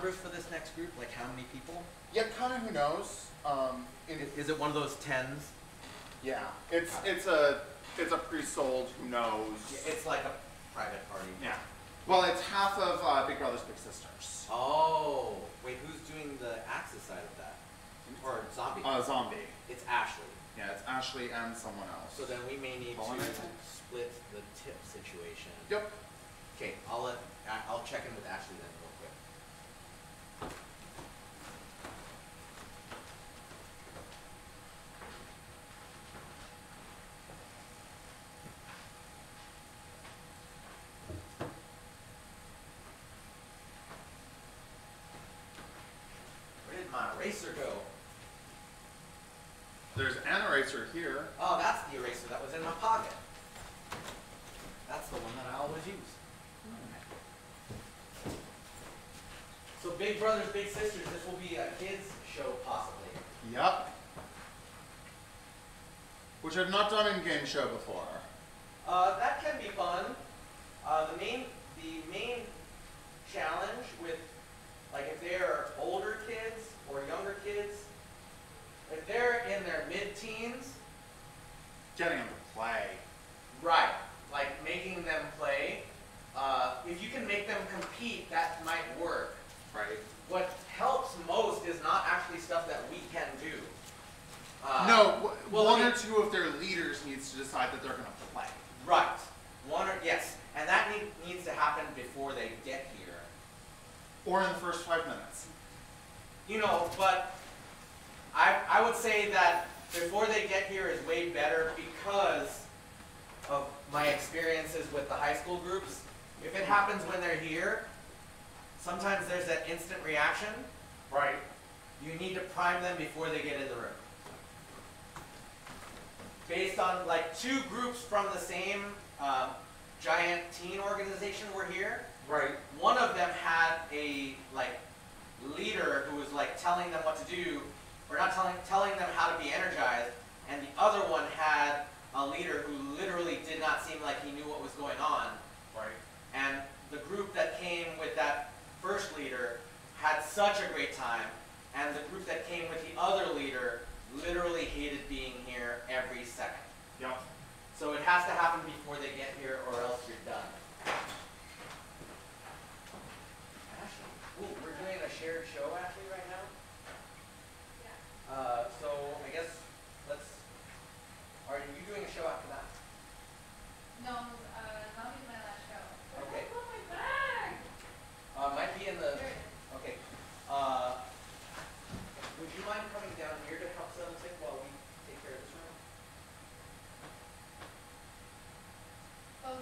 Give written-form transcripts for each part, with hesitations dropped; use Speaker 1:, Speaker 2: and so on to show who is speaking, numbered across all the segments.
Speaker 1: numbers for this next group? Like how many people?
Speaker 2: Yeah, kind of. Who knows?
Speaker 1: Is it one of those tens?
Speaker 2: Yeah, it's a pre-sold. Who knows?
Speaker 1: Yeah, it's like a private party.
Speaker 2: Yeah. Well, it's half of Big Brothers Big Sisters.
Speaker 1: Oh, wait, who's doing the Axis side of that? Or Zombie?
Speaker 2: Zombie.
Speaker 1: It's Ashley.
Speaker 2: Yeah, it's Ashley and someone else.
Speaker 1: So then we may need
Speaker 2: Colin,
Speaker 1: to
Speaker 2: I think?
Speaker 1: split the tip situation.
Speaker 2: Yep.
Speaker 1: Okay, I'll check in with Ashley then real quick. Where did my eraser go?
Speaker 2: There's an eraser here.
Speaker 1: Oh, that's the eraser that was in my pocket. That's the one that I always use. So Big Brothers Big Sisters, this will be a kids show possibly.
Speaker 2: Yep. Which I've not done in game show before.
Speaker 1: That can be fun. The main challenge with, like, if they're older kids or younger kids, if they're in their mid-teens,
Speaker 2: Getting them to play.
Speaker 1: right, like making them play. If you can make them compete, that might work.
Speaker 2: Right.
Speaker 1: What helps most is not actually stuff that we can do.
Speaker 2: No,
Speaker 1: well,
Speaker 2: one
Speaker 1: I mean,
Speaker 2: or two of their leaders needs to decide that they're going to play.
Speaker 1: right. Yes, and that needs to happen before they get here.
Speaker 2: Or in the first 5 minutes.
Speaker 1: You know, but I would say that before they get here is way better because of my experiences with the high school groups. If it happens when they're here, sometimes there's that instant reaction.
Speaker 2: Right.
Speaker 1: You need to prime them before they get in the room. Based on like 2 groups from the same giant teen organization were here.
Speaker 2: Right.
Speaker 1: One of them had a like leader who was like telling them what to do, or not telling them how to be energized, and the other one had a leader who literally did not seem like he knew what was going on.
Speaker 2: Right.
Speaker 1: And the group that came with that first leader had such a great time, and the group that came with the other leader literally hated being here every second.
Speaker 2: Yep.
Speaker 1: So it has to happen before they get here, or else you're done. Ashley, ooh, we're doing a shared show, Ashley, right now.
Speaker 3: Yeah.
Speaker 1: So I guess are you doing a show after that?
Speaker 3: No, not even my last show.
Speaker 1: Okay.
Speaker 3: Oh, my bag!
Speaker 1: Might be in the.
Speaker 3: There it is.
Speaker 1: Okay. Would you mind coming down here to help set up the while we take care of this room?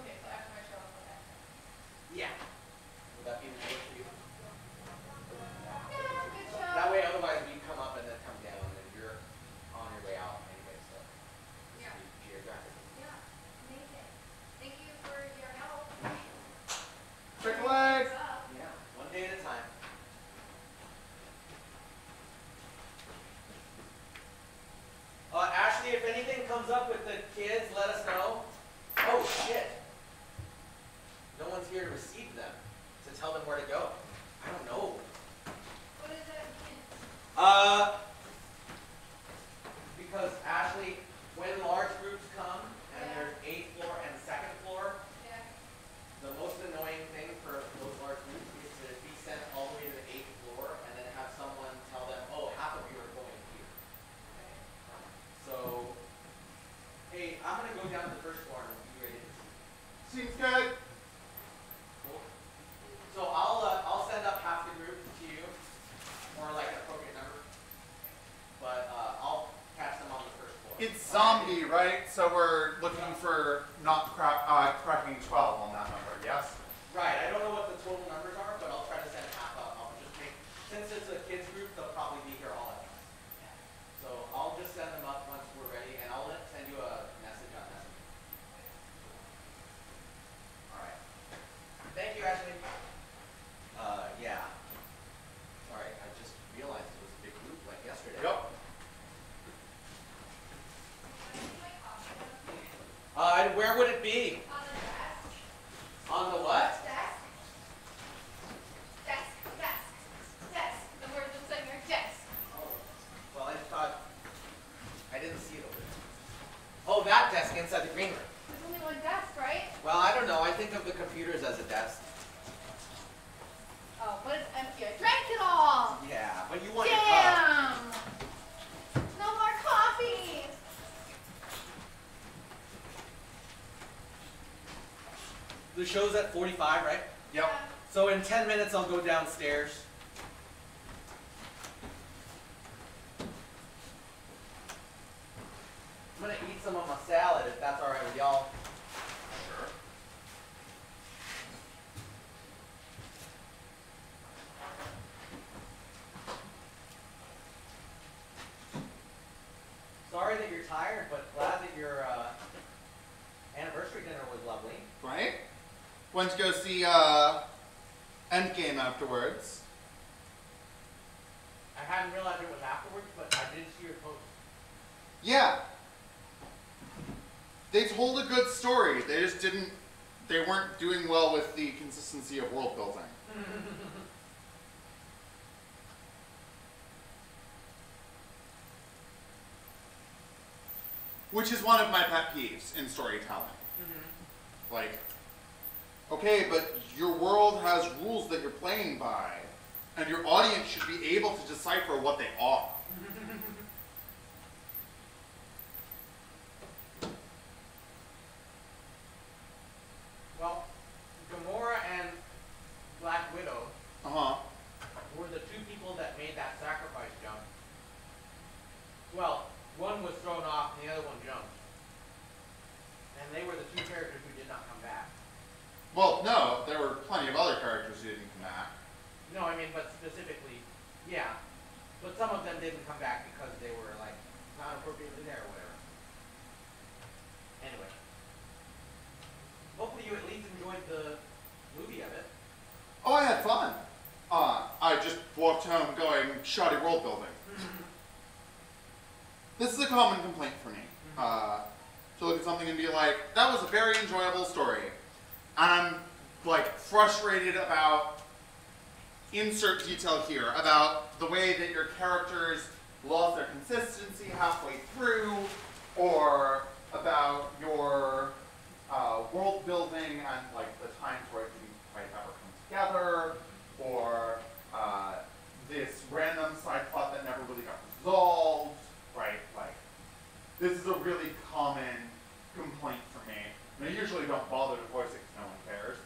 Speaker 3: Okay, so after my show, I'll go back.
Speaker 1: Yeah. Would that be the way for you?
Speaker 3: Yeah, good show.
Speaker 1: That way, otherwise we come up and then come down, and you're on your way out anyway. So.
Speaker 3: Yeah.
Speaker 1: Geographically.
Speaker 3: Yeah, amazing. Thank you for your help.
Speaker 2: Trick leg.
Speaker 1: Yeah. One day at a time. Ashley, if anything comes up with the kids, let us know. Oh, shit. No one's here to receive them, to tell them where to go. I don't know.
Speaker 3: What does that mean?
Speaker 1: Because Ashley, when large groups come, and
Speaker 3: Yeah.
Speaker 1: there's 8th floor and 2nd floor,
Speaker 3: Yeah.
Speaker 1: the most annoying thing for those large groups is to be sent all the way to the 8th floor and then have someone tell them, oh, half of you are going here.
Speaker 3: Okay.
Speaker 1: So, hey, I'm going to go down to the first floor and be ready to see.
Speaker 2: Seems good.
Speaker 1: Cool. So I'll send up half the group to you, or like an appropriate number. But I'll catch them on the first floor.
Speaker 2: It's zombie, right? So we're looking for not cracking 12 on that number, yes?
Speaker 1: Right, I don't know what the total numbers are, but I'll try to send half up. I'll just make, since it's a kids group, they'll probably be here all at once. So I'll just send them up once we're ready, and I'll send you a message on Messenger. All right. Thank you, Ashley. Yeah. Sorry, I just realized it was a big group like yesterday.
Speaker 2: Yep.
Speaker 3: Can I see my coffee?
Speaker 1: Where would it be?
Speaker 3: On the desk.
Speaker 1: show's at 45, right?
Speaker 2: Yep.
Speaker 1: So in 10 minutes, I'll go downstairs. I'm gonna eat some of my salad if that's all right with y'all.
Speaker 2: Sure.
Speaker 1: Sorry that you're tired, but glad that your anniversary dinner was lovely.
Speaker 2: Right? Went to go see Endgame afterwards.
Speaker 1: I hadn't realized it was afterwards, but I did see your post.
Speaker 2: Yeah. They told a good story. They just didn't. They weren't doing well with the consistency of world building. Which is one of my pet peeves in storytelling. Like, okay, but your world has rules that you're playing by, and your audience should be able to decipher what they are.
Speaker 1: Well, Gamora and Black Widow were the two people that made that sacrifice jump. Well, one was thrown off and the other one jumped. And they were the two characters who did not come back.
Speaker 2: Well, no, there were plenty of other characters who didn't come back.
Speaker 1: No, I mean, but specifically, yeah. But some of them didn't come back because they were, like, not appropriately there or whatever. Anyway. Hopefully you at least enjoyed the movie of it.
Speaker 2: Oh, I had fun. I just walked home going, shoddy world building. This is a common complaint for me. To look at something and be like, that was a very enjoyable story. And I'm like frustrated about insert detail here, about the way that your characters lost their consistency halfway through, or about your world building and like the times where it didn't quite ever come together, or this random side plot that never really got resolved, right? Like, this is a really common complaint for me. And I usually don't bother to voice it because no one cares.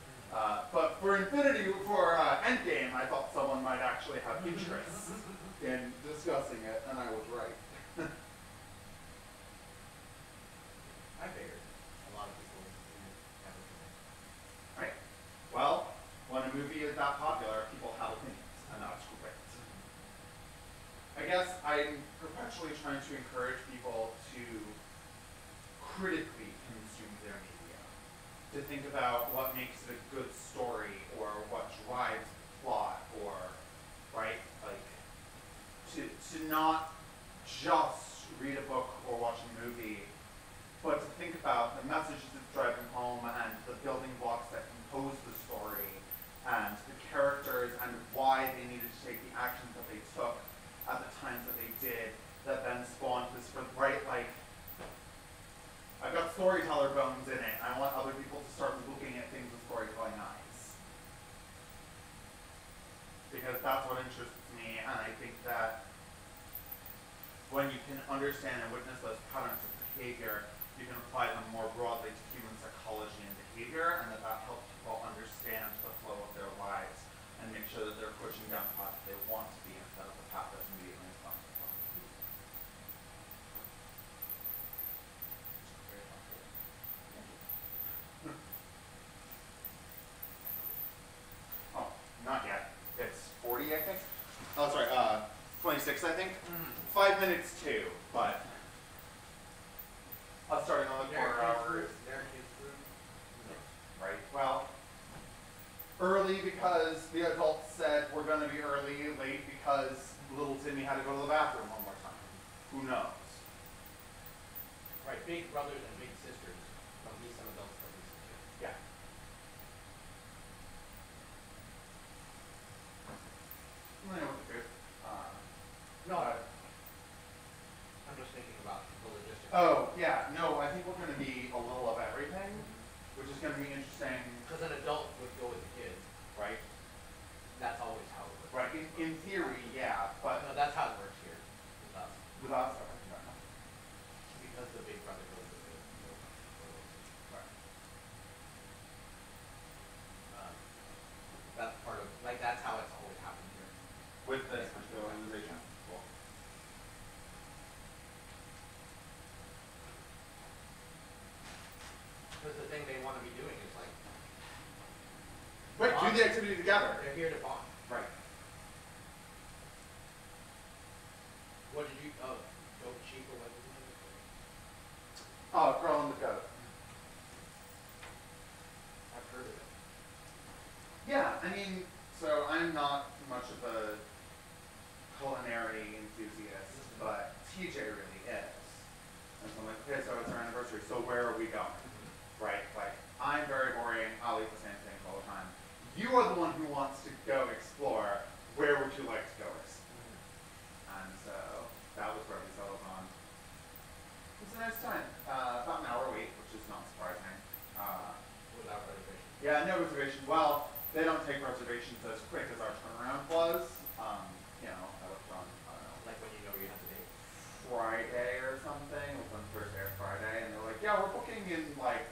Speaker 2: But for Endgame, I thought someone might actually have interest in discussing it, and I was right.
Speaker 1: I figured a lot of people have opinions.
Speaker 2: Right. Well, when a movie is that popular, people have opinions, and that's great. I guess I'm perpetually trying to encourage people to critically consume their media, to think about what makes it a good story, or what drives the plot, or, right, like, to not just read a book or watch a movie, but to think about the messages it's driving home and the building blocks that compose the story, and the characters and why they needed to take the actions that they took at the times that they did, that then spawned this, right, like, I've got storyteller bones in it. I want other people to start looking at things with storytelling eyes. Because that's what interests me, and I think that when you can understand and witness those patterns of behavior, you can apply them more broadly to human psychology and behavior, and that helps people understand the flow of their lives and make sure that they're pushing down the path that they want to be instead of the path that's immediately in front of them.
Speaker 1: Very helpful.
Speaker 2: Oh, not yet. It's 40, I think. Oh, sorry, 26, I think. 5 minutes too, but us starting on the quarter hour. Right. Well, early because the adults said we're going to be early, late because little Timmy had to go to the bathroom one more time. Who knows?
Speaker 1: Right, big brothers and big sisters. Don't be some adults, don't be some kids.
Speaker 2: Yeah. I know what to do.
Speaker 1: No, I'm just thinking about the logistics.
Speaker 2: Oh, yeah. No, I think we're going to be a little of everything, which is going to be interesting.
Speaker 1: Because an adult would go with the kids, right? That's always how it works.
Speaker 2: Right. In theory, yeah, but
Speaker 1: No, that's how it works here with us.
Speaker 2: with us,
Speaker 1: Because the big brother goes with the little.
Speaker 2: right. do the activity together.
Speaker 1: They're here to bond.
Speaker 2: Right.
Speaker 1: What did you, goat sheep or what did you do?
Speaker 2: Oh, girl in the goat.
Speaker 1: I've heard of it.
Speaker 2: Yeah, I mean, so I'm not much of a culinary enthusiast, but TJ really is. And so I'm like, okay, so it's our anniversary, so where are we going? Right? Like, I'm very boring, I'll eat the same things all the time. You are the one who wants to go explore. Where would you like to go? And so that was where we settled on. It was a nice time. About an hour wait, which is not surprising.
Speaker 1: Without reservation.
Speaker 2: Yeah, no reservations. Well, they don't take reservations as quick as our turnaround was. You know, I looked on, I don't know,
Speaker 1: Like when you know you have the date.
Speaker 2: Friday or something. It was on Thursday or Friday, and they're like, yeah, we're booking in like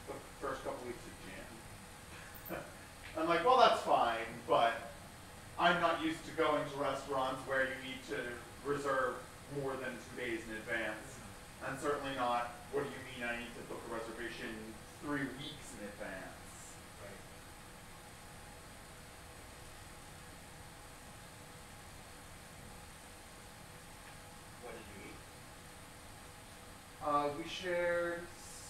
Speaker 2: the first couple weeks of June. I'm like, well, that's fine, but I'm not used to going to restaurants where you need to reserve more than 2 days in advance. And certainly not, what do you mean I need to book a reservation 3 weeks in advance?
Speaker 1: Right. What did you eat?
Speaker 2: We shared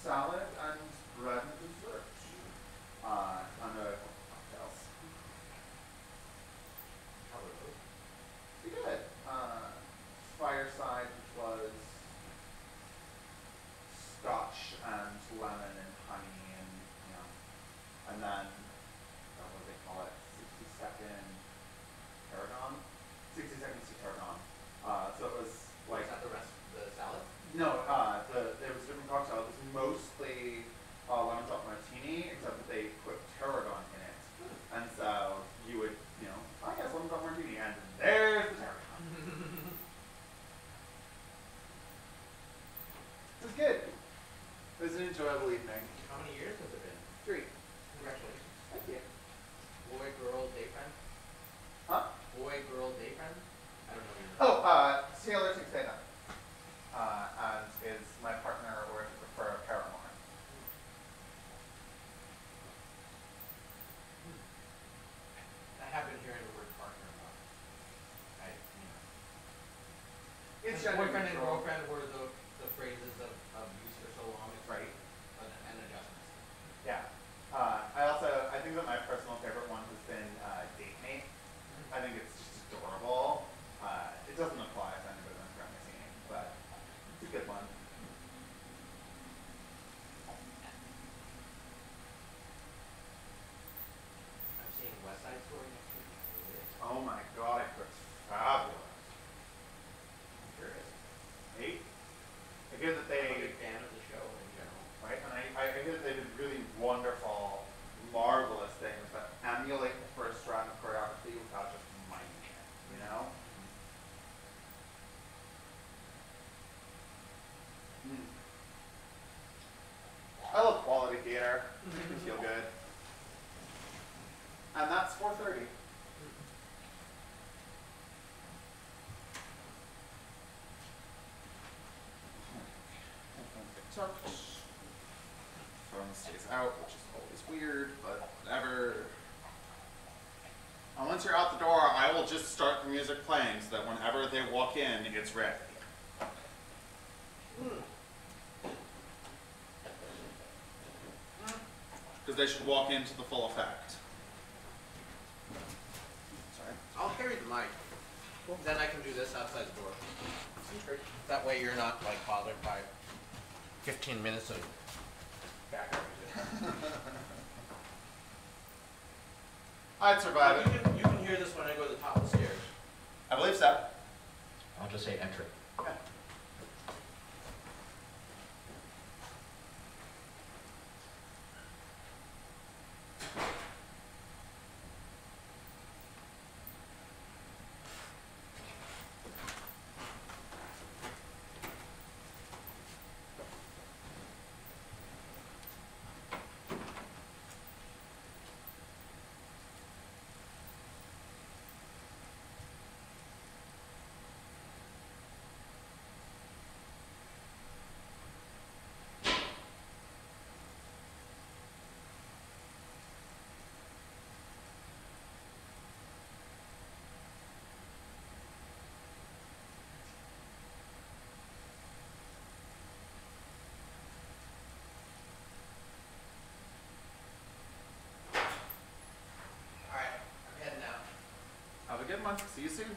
Speaker 2: salad and bread and dessert. On a cocktails.
Speaker 1: How were those?
Speaker 2: Pretty good. Fireside, which was scotch and lemon and honey and, you know, and then, what do they call it, 60-second tarragon? 60 seconds to tarragon. So it was like,
Speaker 1: Was that the rest of the salad?
Speaker 2: no, it was a different cocktail. It was mostly lemon drop martini, except that they put tarragon in it. And so you would, you know, oh yes, lemon drop martini, and there's the tarragon. It was good. It was an enjoyable evening.
Speaker 1: How many years has it been?
Speaker 2: 3.
Speaker 1: Congratulations.
Speaker 2: Thank you.
Speaker 1: Boy, girl, day friend?
Speaker 2: Huh?
Speaker 1: Boy, girl, day friend? I don't know your name.
Speaker 2: Oh, Taylor Tixena. And is my partner, or if you prefer, paramour.
Speaker 1: I have been hearing the word partner a lot.
Speaker 2: It's
Speaker 1: boyfriend and
Speaker 2: neutral.
Speaker 1: girlfriend were the phrases of use for so long. It's
Speaker 2: Right.
Speaker 1: An adjustment.
Speaker 2: Yeah. I think that my personal favorite one has been date mate. I think it's just adorable. It doesn't apply to anybody I'm currently seeing, but it's a good one.
Speaker 1: I'm seeing West Side Story next week.
Speaker 2: Oh my god, it looks fabulous.
Speaker 1: I'm curious.
Speaker 2: Hey? I hear that
Speaker 1: I'm a
Speaker 2: they,
Speaker 1: big fan of the show in general.
Speaker 2: right, and I hear that they did really wonderful, marvelous things that emulate the first round of choreography without just miming it, you know? I love quality theater. It makes me feel good. And that's 4:30. Tucked. Phone stays out, which is always weird, but whatever. And once you're out the door, I will just start the music playing so that whenever they walk in, it's ready. Because they should walk into the full effect. Sorry.
Speaker 1: I'll carry the mic. Then I can do this outside the door. That way you're not like bothered by 15 minutes of background music.
Speaker 2: I'd survive it.
Speaker 1: You can hear this when I go to the top of the stairs.
Speaker 2: I believe so.
Speaker 4: I'll just say entry.
Speaker 2: Yeah. a good one. See you soon.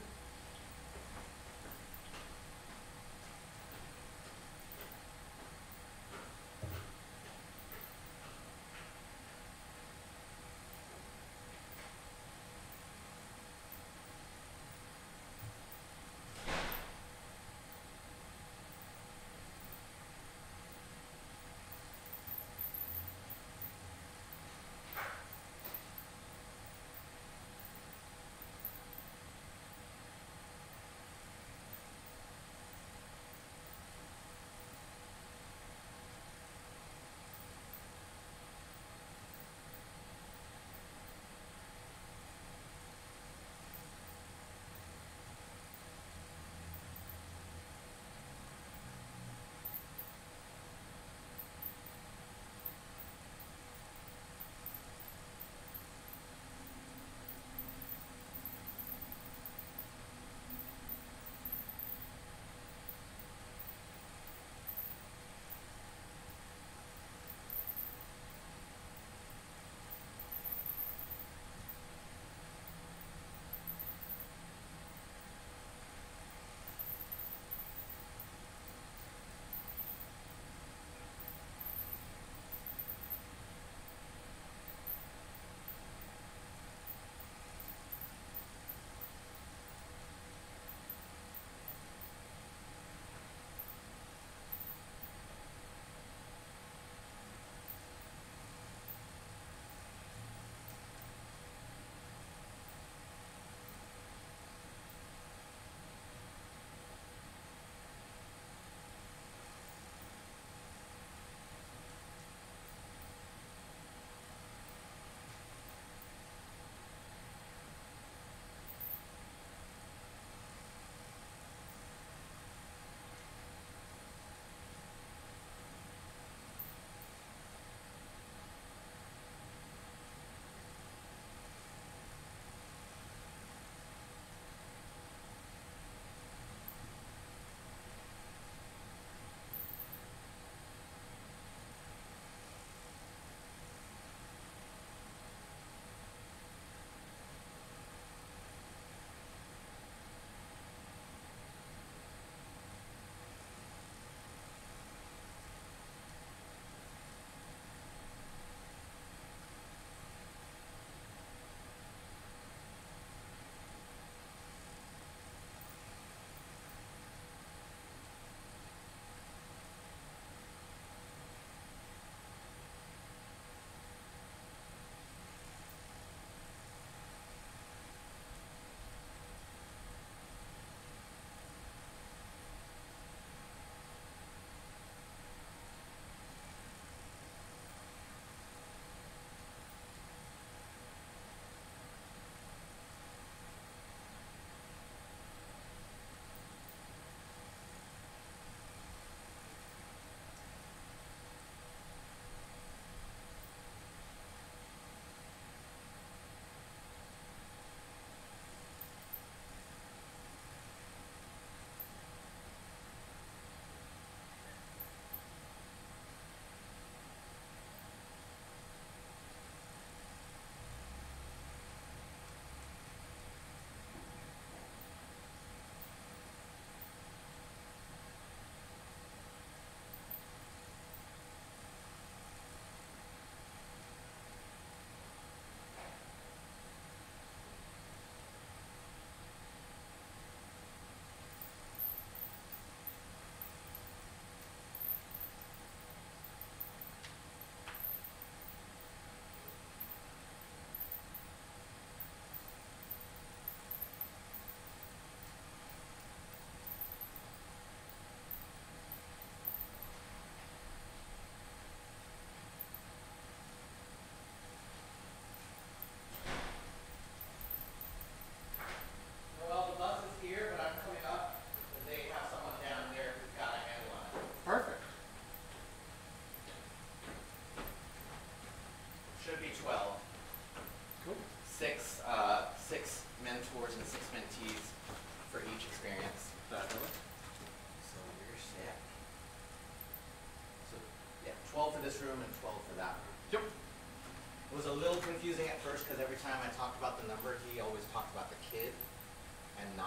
Speaker 1: this room and 12 for that room.
Speaker 2: Yep.
Speaker 1: It was a little confusing at first because every time I talked about the number, he always talked about the kid.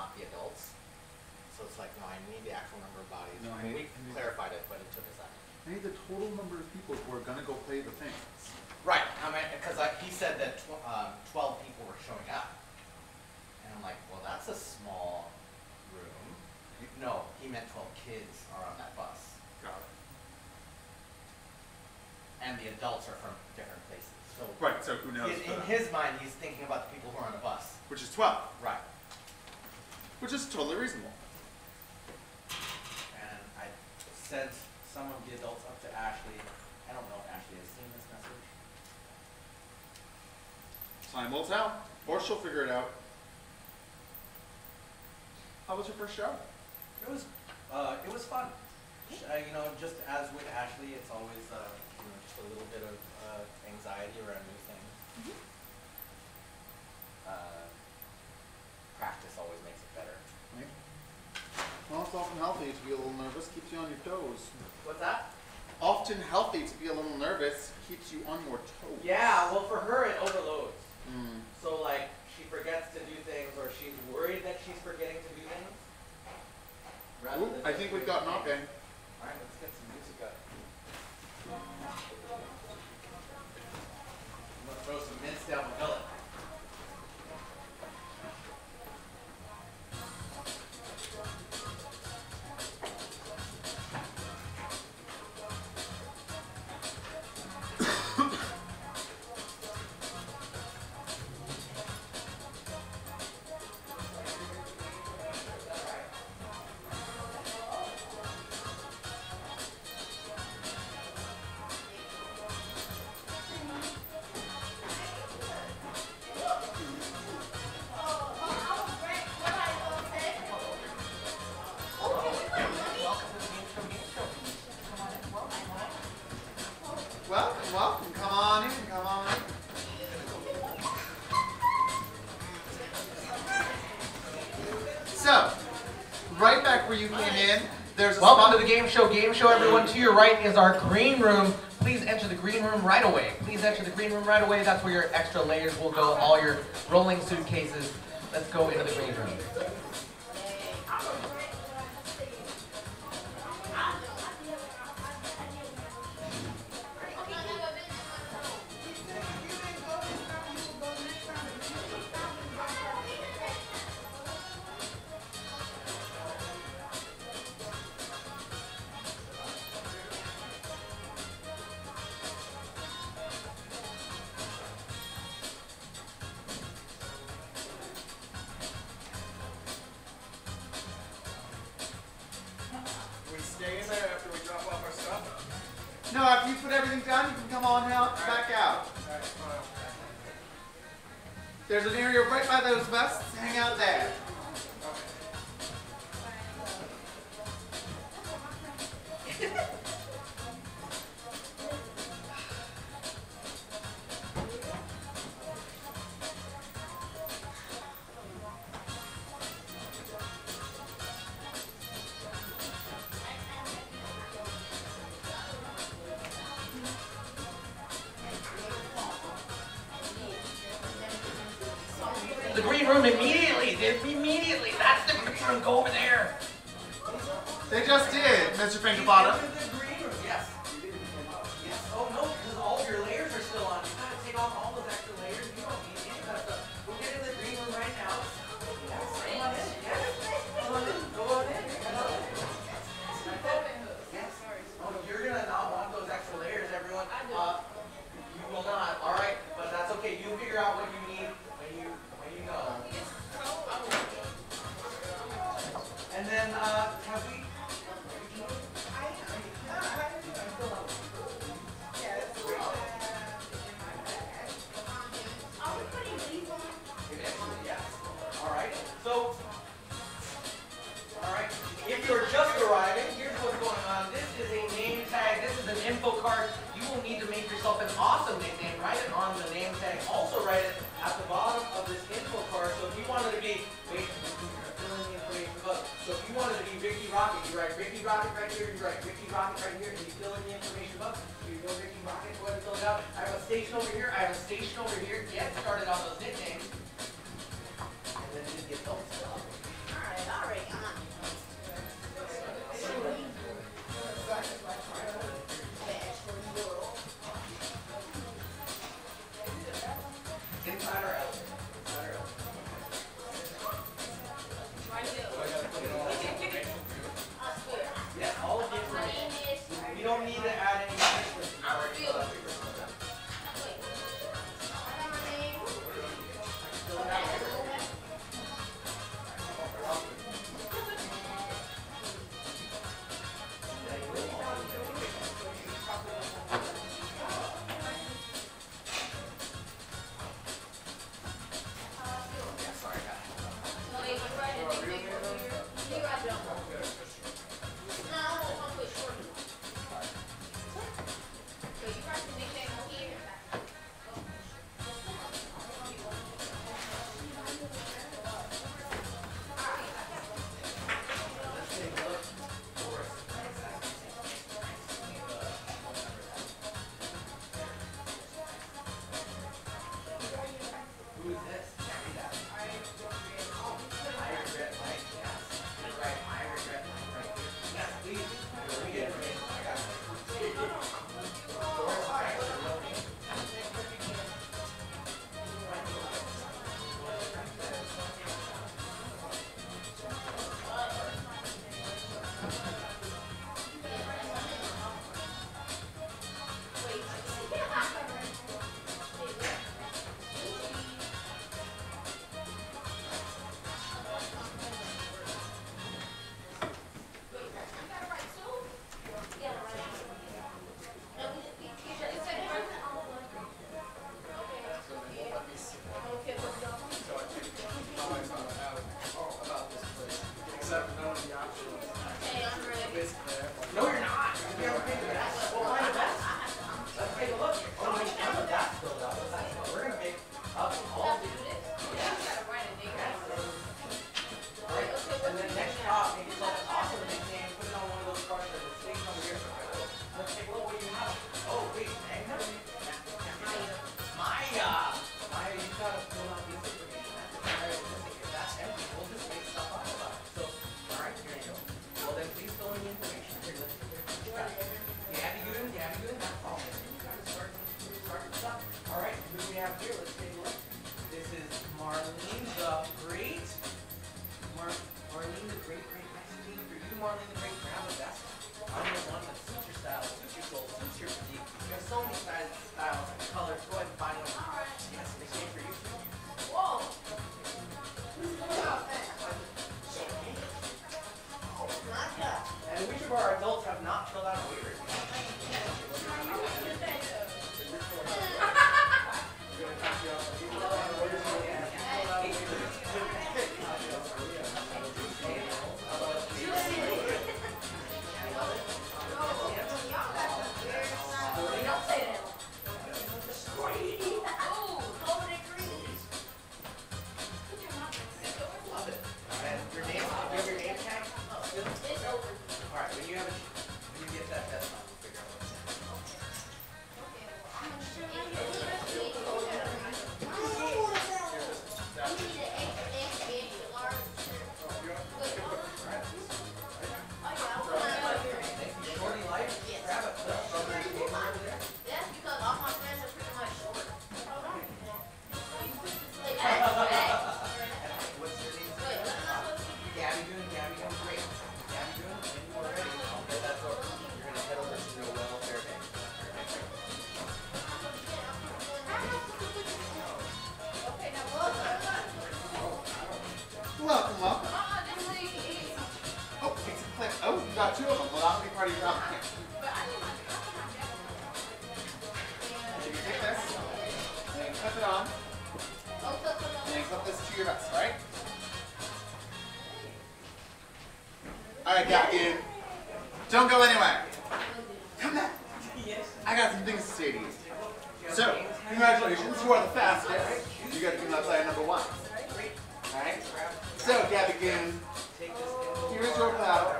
Speaker 5: not the adults. So it's like, no, I need the actual number of bodies.
Speaker 2: No,
Speaker 5: I mean, we clarified it, but it took us that.
Speaker 2: I need the total number of people who are gonna go play the things.
Speaker 5: Right, I mean, because he said that 12 people were showing up. And I'm like, well, that's a small room. No, he meant 12 kids are on that bus.
Speaker 2: Got it.
Speaker 5: And the adults are from different places. So
Speaker 2: Right, so who knows?
Speaker 5: in his mind, he's thinking about the people who are on the bus.
Speaker 2: Which is 12,
Speaker 5: Right.
Speaker 2: which is totally reasonable.
Speaker 1: And I sent some of the adults up to Ashley. I don't know if Ashley has seen this message.
Speaker 2: Time will tell, or she'll figure it out. How was your first show?
Speaker 1: It was fun. You know, just as with Ashley, it's always you know, just a little bit of anxiety around new things. Practice always makes it better.
Speaker 2: Right. Well, it's often healthy to be a little nervous, keeps you on your toes.
Speaker 1: What's that?
Speaker 2: Often healthy to be a little nervous, keeps you on your toes.
Speaker 1: Yeah, well, for her, it overloads.
Speaker 2: Mm.
Speaker 1: So, like, she forgets to do things, or she's worried that she's forgetting to do things.
Speaker 2: Ooh, I think we've got knocking.
Speaker 1: All right, let's get some music up. I'm gonna throw some mints down the gullet.
Speaker 2: Welcome, welcome. Come on in, come on in. So, right back where you came in, there's a
Speaker 4: Welcome
Speaker 2: spot.
Speaker 4: to the Gameshow Gameshow, everyone. To your right is our green room. Please enter the green room right away. Please enter the green room right away. That's where your extra layers will go, all your rolling suitcases. Let's go into the green room.
Speaker 6: We stay in there after we drop off our stuff?
Speaker 2: No, after you put everything down, you can come on out, back out.
Speaker 6: Alright, fine.
Speaker 2: There's an area right by those vests. Hang out there.
Speaker 4: The green room immediately. That's the green room. Go over there.
Speaker 2: They just did, Mr. Fingerbottom.
Speaker 1: Into the green room, yes. Yes. Oh no, because all of your layers are still on. You gotta take off all those extra layers. You don't need any of that stuff. Go get in the green room right now. Yes, come on in. Yes. Come on in. Go on in. Come on in. Yes. Oh, you're gonna not want those extra layers, everyone. You will not. All right, but that's okay. You figure out what you need when you know. And then have we? Eventually, yes. All right. So, all right. If you're just arriving, here's what's going on. This is a name tag. This is an info card. You will need to make yourself an awesome nickname. Write it on the name tag. Also write it at the bottom of this info card. So if you wanted to be, wait, fill in the information above. So if you wanted to be Ricky Rocket, you write Ricky Rocket right here. You write Ricky Rocket right here, and you fill in the information above. You go Ricky Rocket. Go ahead and fill it out. I have a station over here. I have a station over here. Get started on those nicknames. And then just get those stuff. fill out a waiver. Your name, do you have your name tag? Alright, when you get that test on, we'll figure out what's Shorty life? Grab it. Strawberry cake over there.
Speaker 3: That's because all my friends are pretty much short.
Speaker 1: What's your name? Gabby doing great. Gabby doing, when you are ready, I'll get that over. You're gonna head over to Noel Fairbanks.
Speaker 3: Okay, now welcome.
Speaker 2: Welcome, welcome. Oh, it's a clip. Oh, you got two of them. Well, that'll be part of your outfit. So you take this, and then clip it on, and then clip this to your vest, right? Alright, Gabby. Don't go anywhere. Come back. I got some things to say to you. So, congratulations, you are the fastest. You got to be my player number 1. Alright? So, Gabby Goon, here is your paddle.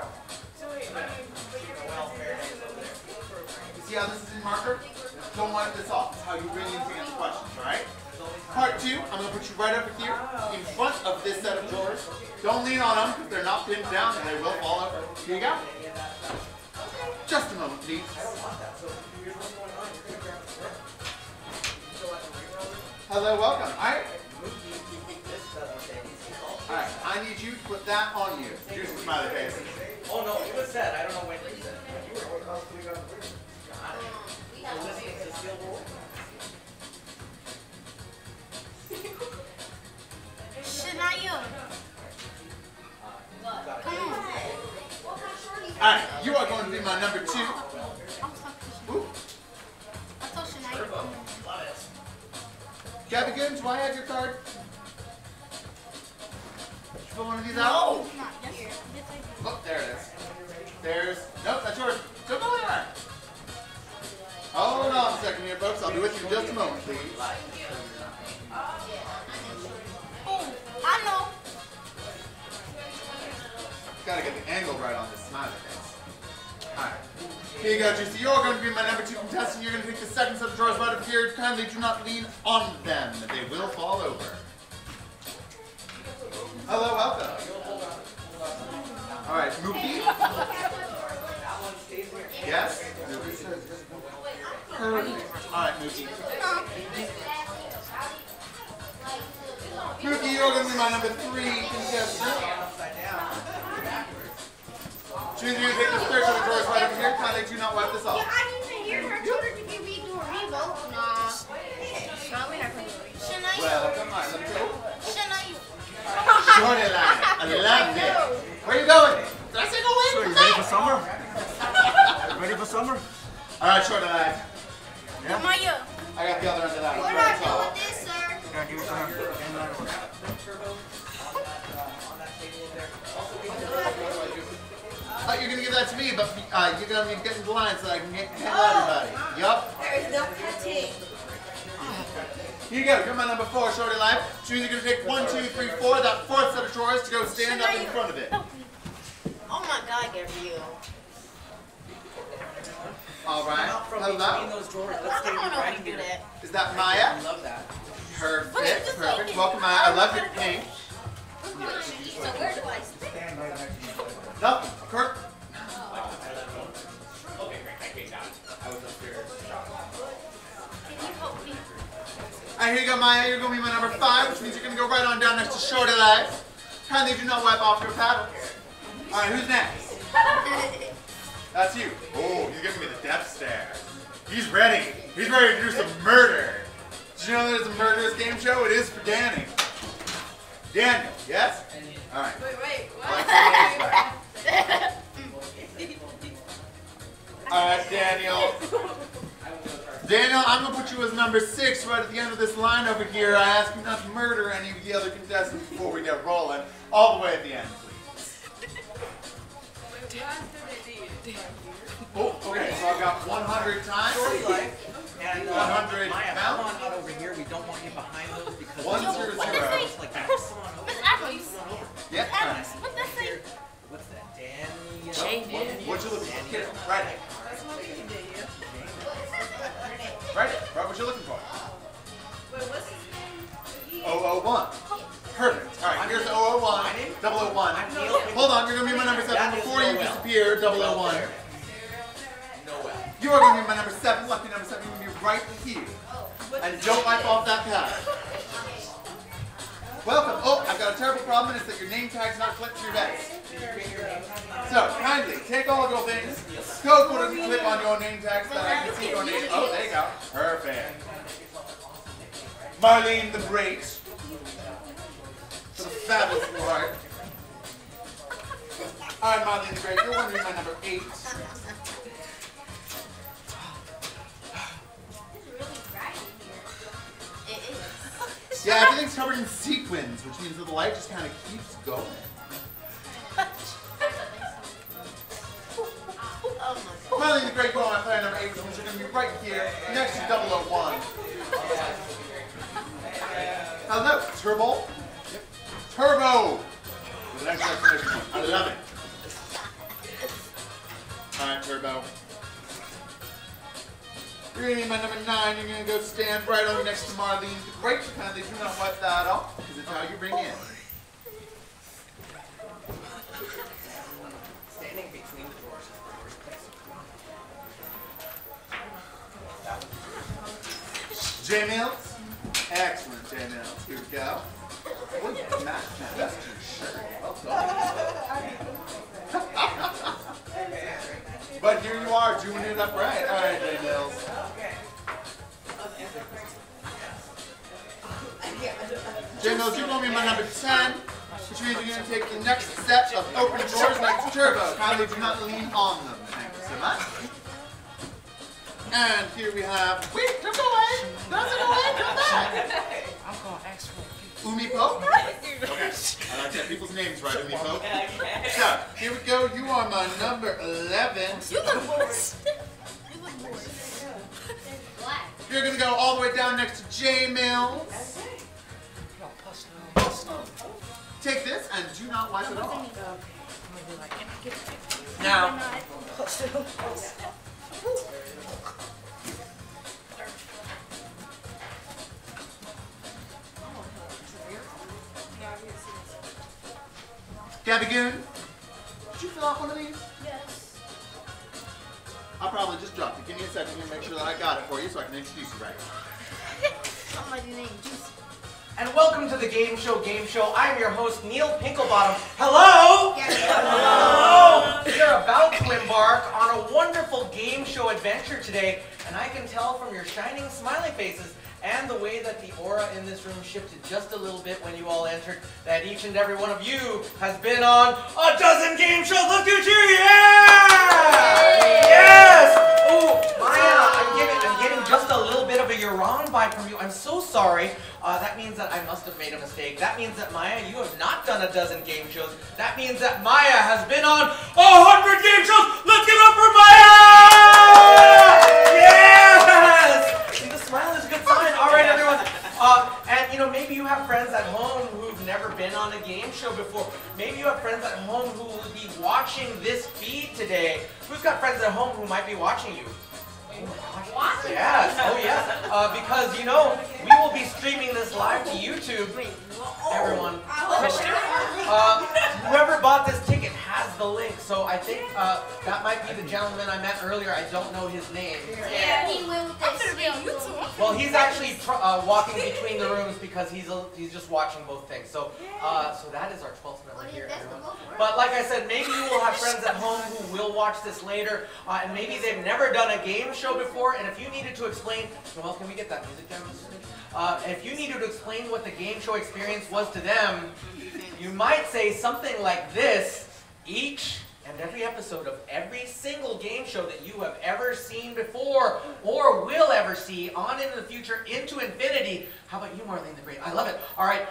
Speaker 1: Noel Fairbanks over there.
Speaker 2: You see how this is in marker? Don't wipe this off. It's how you bring in to answer questions, alright? Part 2, I'm going to put you right over here in front of this set of drawers. Don't lean on them because they're not pinned down and they will fall over. Here you go. Just a moment, please. Hello, welcome. Alright. Alright, I need you to put that on you. Here's the smiley face.
Speaker 1: Oh no, it was said. I don't know when you said. You were got it. You're listening to Steel Wool?
Speaker 2: Alright, you are going to be my number 2. Ooh. Gabby Goon, do I have your card? Did you pull one of these out? Oh, there it is. Nope, that's yours. Don't go anywhere. Hold on a second here, folks. I'll be with you in just a moment, please. Gotta get the angle right on this smiley face. Alright. Here you go, Juicy. You're going to be my number 2 contestant. You're going to take the second set of drawers right up here. Kindly do not lean on them. They will fall over. Hello, welcome. Alright, Mookie. Yes? Perfect. Alright, Mookie. Mookie, you're going to be my number 3 contestant. Choose you to take this third set of drawers right over here. Kindly do not wipe this off.
Speaker 3: I didn't even hear her. I told her to give me to a revoke. Nah.
Speaker 2: Well, come on, let me go. Shorty line. I love it. Where are you going? Did I say go in?
Speaker 6: So, you ready for summer? Ready for summer?
Speaker 2: Alright, shorty line.
Speaker 6: Yeah?
Speaker 2: I got the other end of that.
Speaker 3: What do I do with this, sir?
Speaker 6: Yeah, give it to her.
Speaker 2: You're gonna give that to me, but you're gonna need to get in the line so I can handle everybody. Yup.
Speaker 3: There is no cutting.
Speaker 2: Here you go. You're my number 4, shorty line. Choose you're gonna take 1, 2, 3, 4. That 4th set of drawers to go stand up in front of it.
Speaker 3: Oh my God, Gabrielle.
Speaker 2: All right.
Speaker 1: From between
Speaker 2: Hello.
Speaker 1: those drawers, let's get you right here.
Speaker 2: Is that Maya?
Speaker 1: I love that.
Speaker 2: Perfect. Perfect. Welcome, Maya. I love your pink.
Speaker 3: So where do I stand?
Speaker 2: Nothing. Kirk.
Speaker 1: Okay, great. I came down. I was upstairs.
Speaker 3: Can you help me?
Speaker 2: Alright, here you go, Maya. You're gonna be my number 5, which means you're gonna go right on down next to Shorty Life. Kindly do not wipe off your paddles. Alright, who's next? That's you. Oh, he's giving me the death stare. He's ready. He's ready to do some murder. Did you know that it's a murderous game show? It is for Danny. Daniel, yes? Alright.
Speaker 3: Wait,
Speaker 2: Like Daniel, I'm gonna put you as number 6 right at the end of this line over here. I ask you not to murder any of the other contestants before we get rolling. All the way at the end, please. Oh, okay, so I've got 100 times.
Speaker 5: And
Speaker 2: 100
Speaker 5: Maya,
Speaker 2: pounds.
Speaker 5: come on out over here. We don't want you behind those because
Speaker 2: 100.
Speaker 5: it's like that. Come on over.
Speaker 2: Yep. Alright.
Speaker 5: What's that? Danny.
Speaker 2: What you looking for? Here, right. Right what you're looking for.
Speaker 3: Wait, what's his name?
Speaker 2: 001. Perfect. Alright, here's 001. 001. Hold on, you're gonna be my number 7 before you disappear, 001. You are gonna be my number 7, lucky number 7, you're gonna be right here. And don't wipe off that pad. Welcome. Oh, I've got a terrible problem, and it's that your name tag's not clipped to your vest. So, kindly, take all of your things, go put a clip on your name tag so that I can see your name. Oh, there you go. Perfect. Marlene the Great. For the fabulous award. Alright, Marlene the Great, you're going to be my number 8. Yeah, everything's covered in sequins, which means that the light just kind of keeps going. Marlene the Great, going on player number 8, which means you're going to be right here next to 001. Hello, Turbo. Turbo! With an extra exclamation point. I love it. Alright, Turbo. You're going to be my number 9. You're going to go stand right over next to Marlene the Great. Kindly do not wipe that off, because it's how you bring in.
Speaker 5: Standing between the doors is the worst place.
Speaker 2: J Mills. Excellent, J Mills. Here we go. Oh, yeah, match that. That's your shirt. Well done. But here you are, doing it up right. All right, J Mills. J Mills, you're going to be my number 10, which means you're going to take the next set of open doors next to Turbo. Kindly do not lean on them. Thank you so much. And here we have, wait, don't go away. Don't go away, come back.
Speaker 6: I'm going to ask for
Speaker 2: Umipo? Okay, I like to have people's names right, Umipo. So, here we go. You are my number 11.
Speaker 3: You look worse. You look worse. Black.
Speaker 2: You're going to go all the way down next to J Mills. Take this and do not wipe it off. Now, Gabby Goon, did you fill out one of these?
Speaker 3: Yes.
Speaker 2: I'll probably just drop it. Give me a second here and make sure that I got it for you so I can introduce you right.
Speaker 3: Somebody named Juicy.
Speaker 4: And welcome to the Game Show. I'm your host, Neil Pinklebottom. Hello!
Speaker 3: Yes.
Speaker 4: Hello! You're about to embark on a wonderful game show adventure today, and I can tell from your shining, smiling faces and the way that the aura in this room shifted just a little bit when you all entered that each and every one of you has been on a dozen game shows. Let's do a cheer! Yeah! Yes! Ooh, Maya, I'm getting just a little bit of a you're wrong vibe from you. I'm so sorry. That means that I must have made a mistake. That means that Maya, you have not done a dozen game shows. That means that Maya has been on 100 game shows. Let's give it up for Maya! Yes! See, the smile is a good sign. All right, everyone. And you know, maybe you have friends at home who've never been on a game show before. Maybe you have friends at home who will be watching this feed today. Who's got friends at home who might be watching you? Yes, oh yes, because you know, we will be streaming this live to YouTube. Everyone, whoever bought this ticket has the link, so I think that might be the gentleman I met earlier. I don't know his name.
Speaker 3: Yeah, he went with that YouTube.
Speaker 4: Well, he's actually walking between the rooms because he's just watching both things. So, so that is our 12th member here, everyone. But like I said, maybe you will have friends at home who will watch this later, and maybe they've never done a game show before. And if you needed to explain, well, can we get that music down? If you needed to explain what the game show experience was to them, you might say something like this: each and every episode of every single game show that you have ever seen before or will ever see on into the future, into infinity. How about you, Marlene the Great? I love it. All right,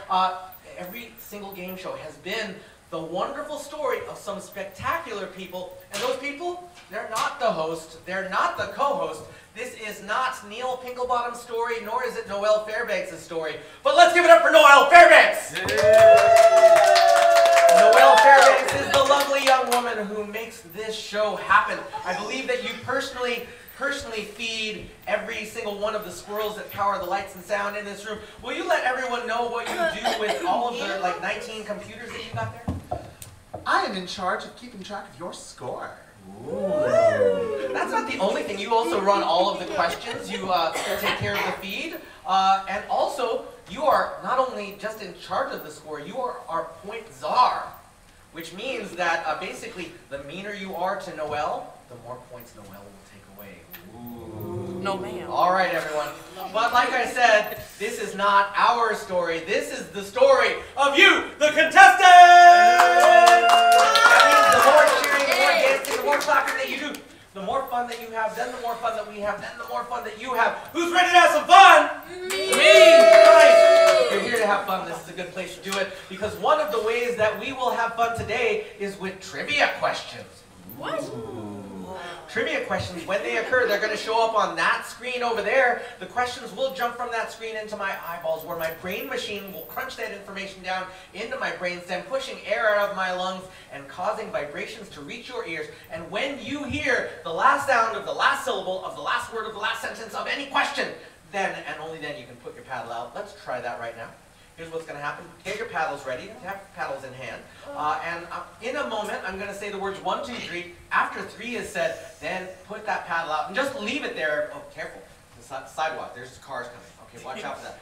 Speaker 4: every single game show has been the wonderful story of some spectacular people, and those people, they're not the host, they're not the co-host. This is not Neil Pinklebottom's story, nor is it Noelle Fairbanks' story. But let's give it up for Noelle Fairbanks! Noelle Fairbanks is the lovely young woman who makes this show happen. I believe that you personally feed every single one of the squirrels that power the lights and sound in this room. Will you let everyone know what you do with all of the 19 computers that you got there?
Speaker 2: I am in charge of keeping track of your score.
Speaker 4: Ooh. That's not the only thing. You also run all of the questions. You take care of the feed. And also, you are not only just in charge of the score, you are our point czar. Which means that basically, the meaner you are to Noelle, the more points Noelle will take away. Ooh.
Speaker 3: No, ma'am.
Speaker 4: All right, everyone. But like I said, this is not our story. This is the story of you, the contestants! That means the more cheering, the more dancing, the more clapping that you do, the more fun that you have, then the more fun that we have, then the more fun that you have. Who's ready to have some fun? Me! Right. If you're here to have fun, this is a good place to do it, because one of the ways that we will have fun today is with trivia questions.
Speaker 3: What?
Speaker 4: Trivia questions, when they occur, they're going to show up on that screen over there. The questions will jump from that screen into my eyeballs, where my brain machine will crunch that information down into my brainstem, pushing air out of my lungs and causing vibrations to reach your ears. And when you hear the last sound of the last syllable of the last word of the last sentence of any question, then and only then you can put your paddle out. Let's try that right now. Here's what's going to happen. Get your paddles ready. Have paddles in hand. And in a moment, I'm going to say the words 1, 2, 3. After 3 is said, then put that paddle out and just leave it there. Oh, careful. The sidewalk. There's cars coming. Okay, watch out for that.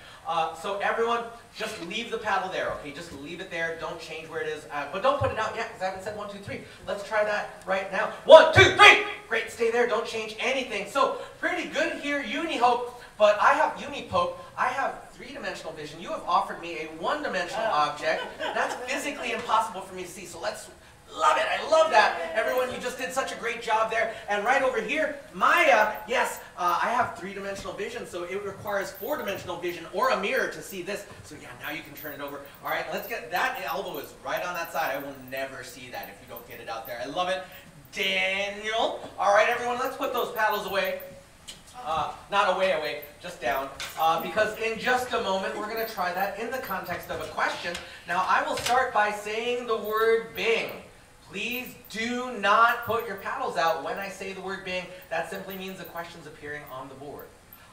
Speaker 4: So everyone, just leave the paddle there. Okay, just leave it there. Don't change where it is. But don't put it out yet, because I haven't said 1, 2, 3. Let's try that right now. 1, 2, 3. Great. Stay there. Don't change anything. So pretty good here, Unihope. But I have Unipoke. I have 3-dimensional vision. You have offered me a 1-dimensional object. That's physically impossible for me to see. So let's love it. I love that. Everyone, you just did such a great job there. And right over here, Maya, yes, I have 3-dimensional vision. So it requires 4-dimensional vision or a mirror to see this. So yeah, now you can turn it over. All right, let's get that. Elbow is right on that side. I will never see that if you don't get it out there. I love it. Daniel. All right, everyone, let's put those paddles away. Not away, just down. Because in just a moment, we're going to try that in the context of a question. Now, I will start by saying the word Bing. Please do not put your paddles out when I say the word Bing. That simply means the question's appearing on the board.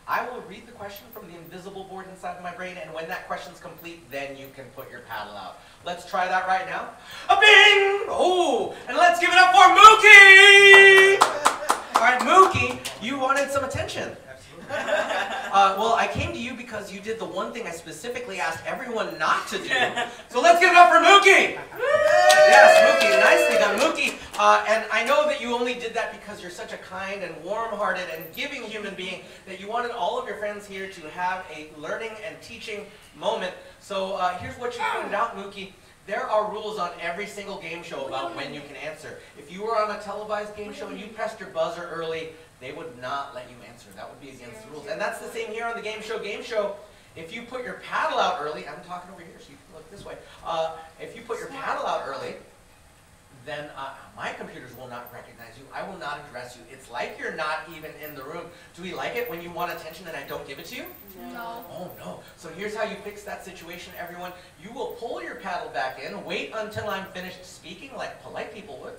Speaker 4: I will read the question from the invisible board inside of my brain, and when that question's complete, then you can put your paddle out. Let's try that right now. A Bing! Oh, and let's give it up for Mookie! All right, Mookie, you wanted some attention. Well, I came to you because you did the one thing I specifically asked everyone not to do. So let's give it up for Mookie! Yes, Mookie, nicely done, Mookie. And I know that you only did that because you're such a kind and warm-hearted and giving human being that you wanted all of your friends here to have a learning and teaching moment. So here's what you pointed out, Mookie. There are rules on every single game show about when you can answer. If you were on a televised game show and you pressed your buzzer early, they would not let you answer. That would be against the rules. And that's the same here on the Game Show. If you put your paddle out early, I'm talking over here so you can look this way. If you put your paddle out early, then my computers will not recognize you. I will not address you. It's like you're not even in the room. Do we like it when you want attention and I don't give it to you?
Speaker 3: No.
Speaker 4: Oh, no. So here's how you fix that situation, everyone. You will pull your paddle back in, wait until I'm finished speaking like polite people would.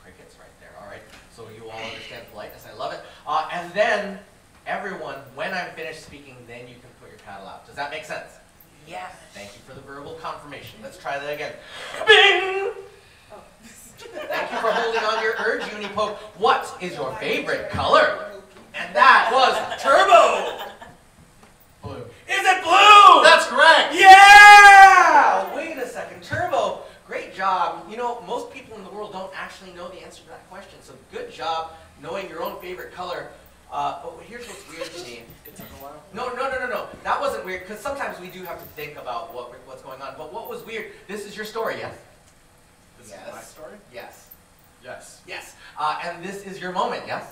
Speaker 4: Crickets right there, all right? So you all understand politeness. I love it. And then, everyone, when I'm finished speaking, then you can put your paddle out. Does that make sense?
Speaker 3: Yes.
Speaker 4: Thank you for the verbal confirmation. Let's try that again. Bing! Thank you for holding on to your urge, Unipoke. What is your favorite color? And that was Turbo! Blue. Is it blue?
Speaker 2: That's correct!
Speaker 4: Yeah! Wait a second. Turbo, great job. You know, most people in the world don't actually know the answer to that question, so good job knowing your own favorite color. But here's what's weird to me.
Speaker 6: It took a while.
Speaker 4: No. That wasn't weird, because sometimes we do have to think about what's going on. But what was weird, this is your story, yes?
Speaker 6: This
Speaker 5: Yes.
Speaker 6: is my story?
Speaker 5: Yes.
Speaker 6: Yes.
Speaker 5: Yes. And this is your moment, yes?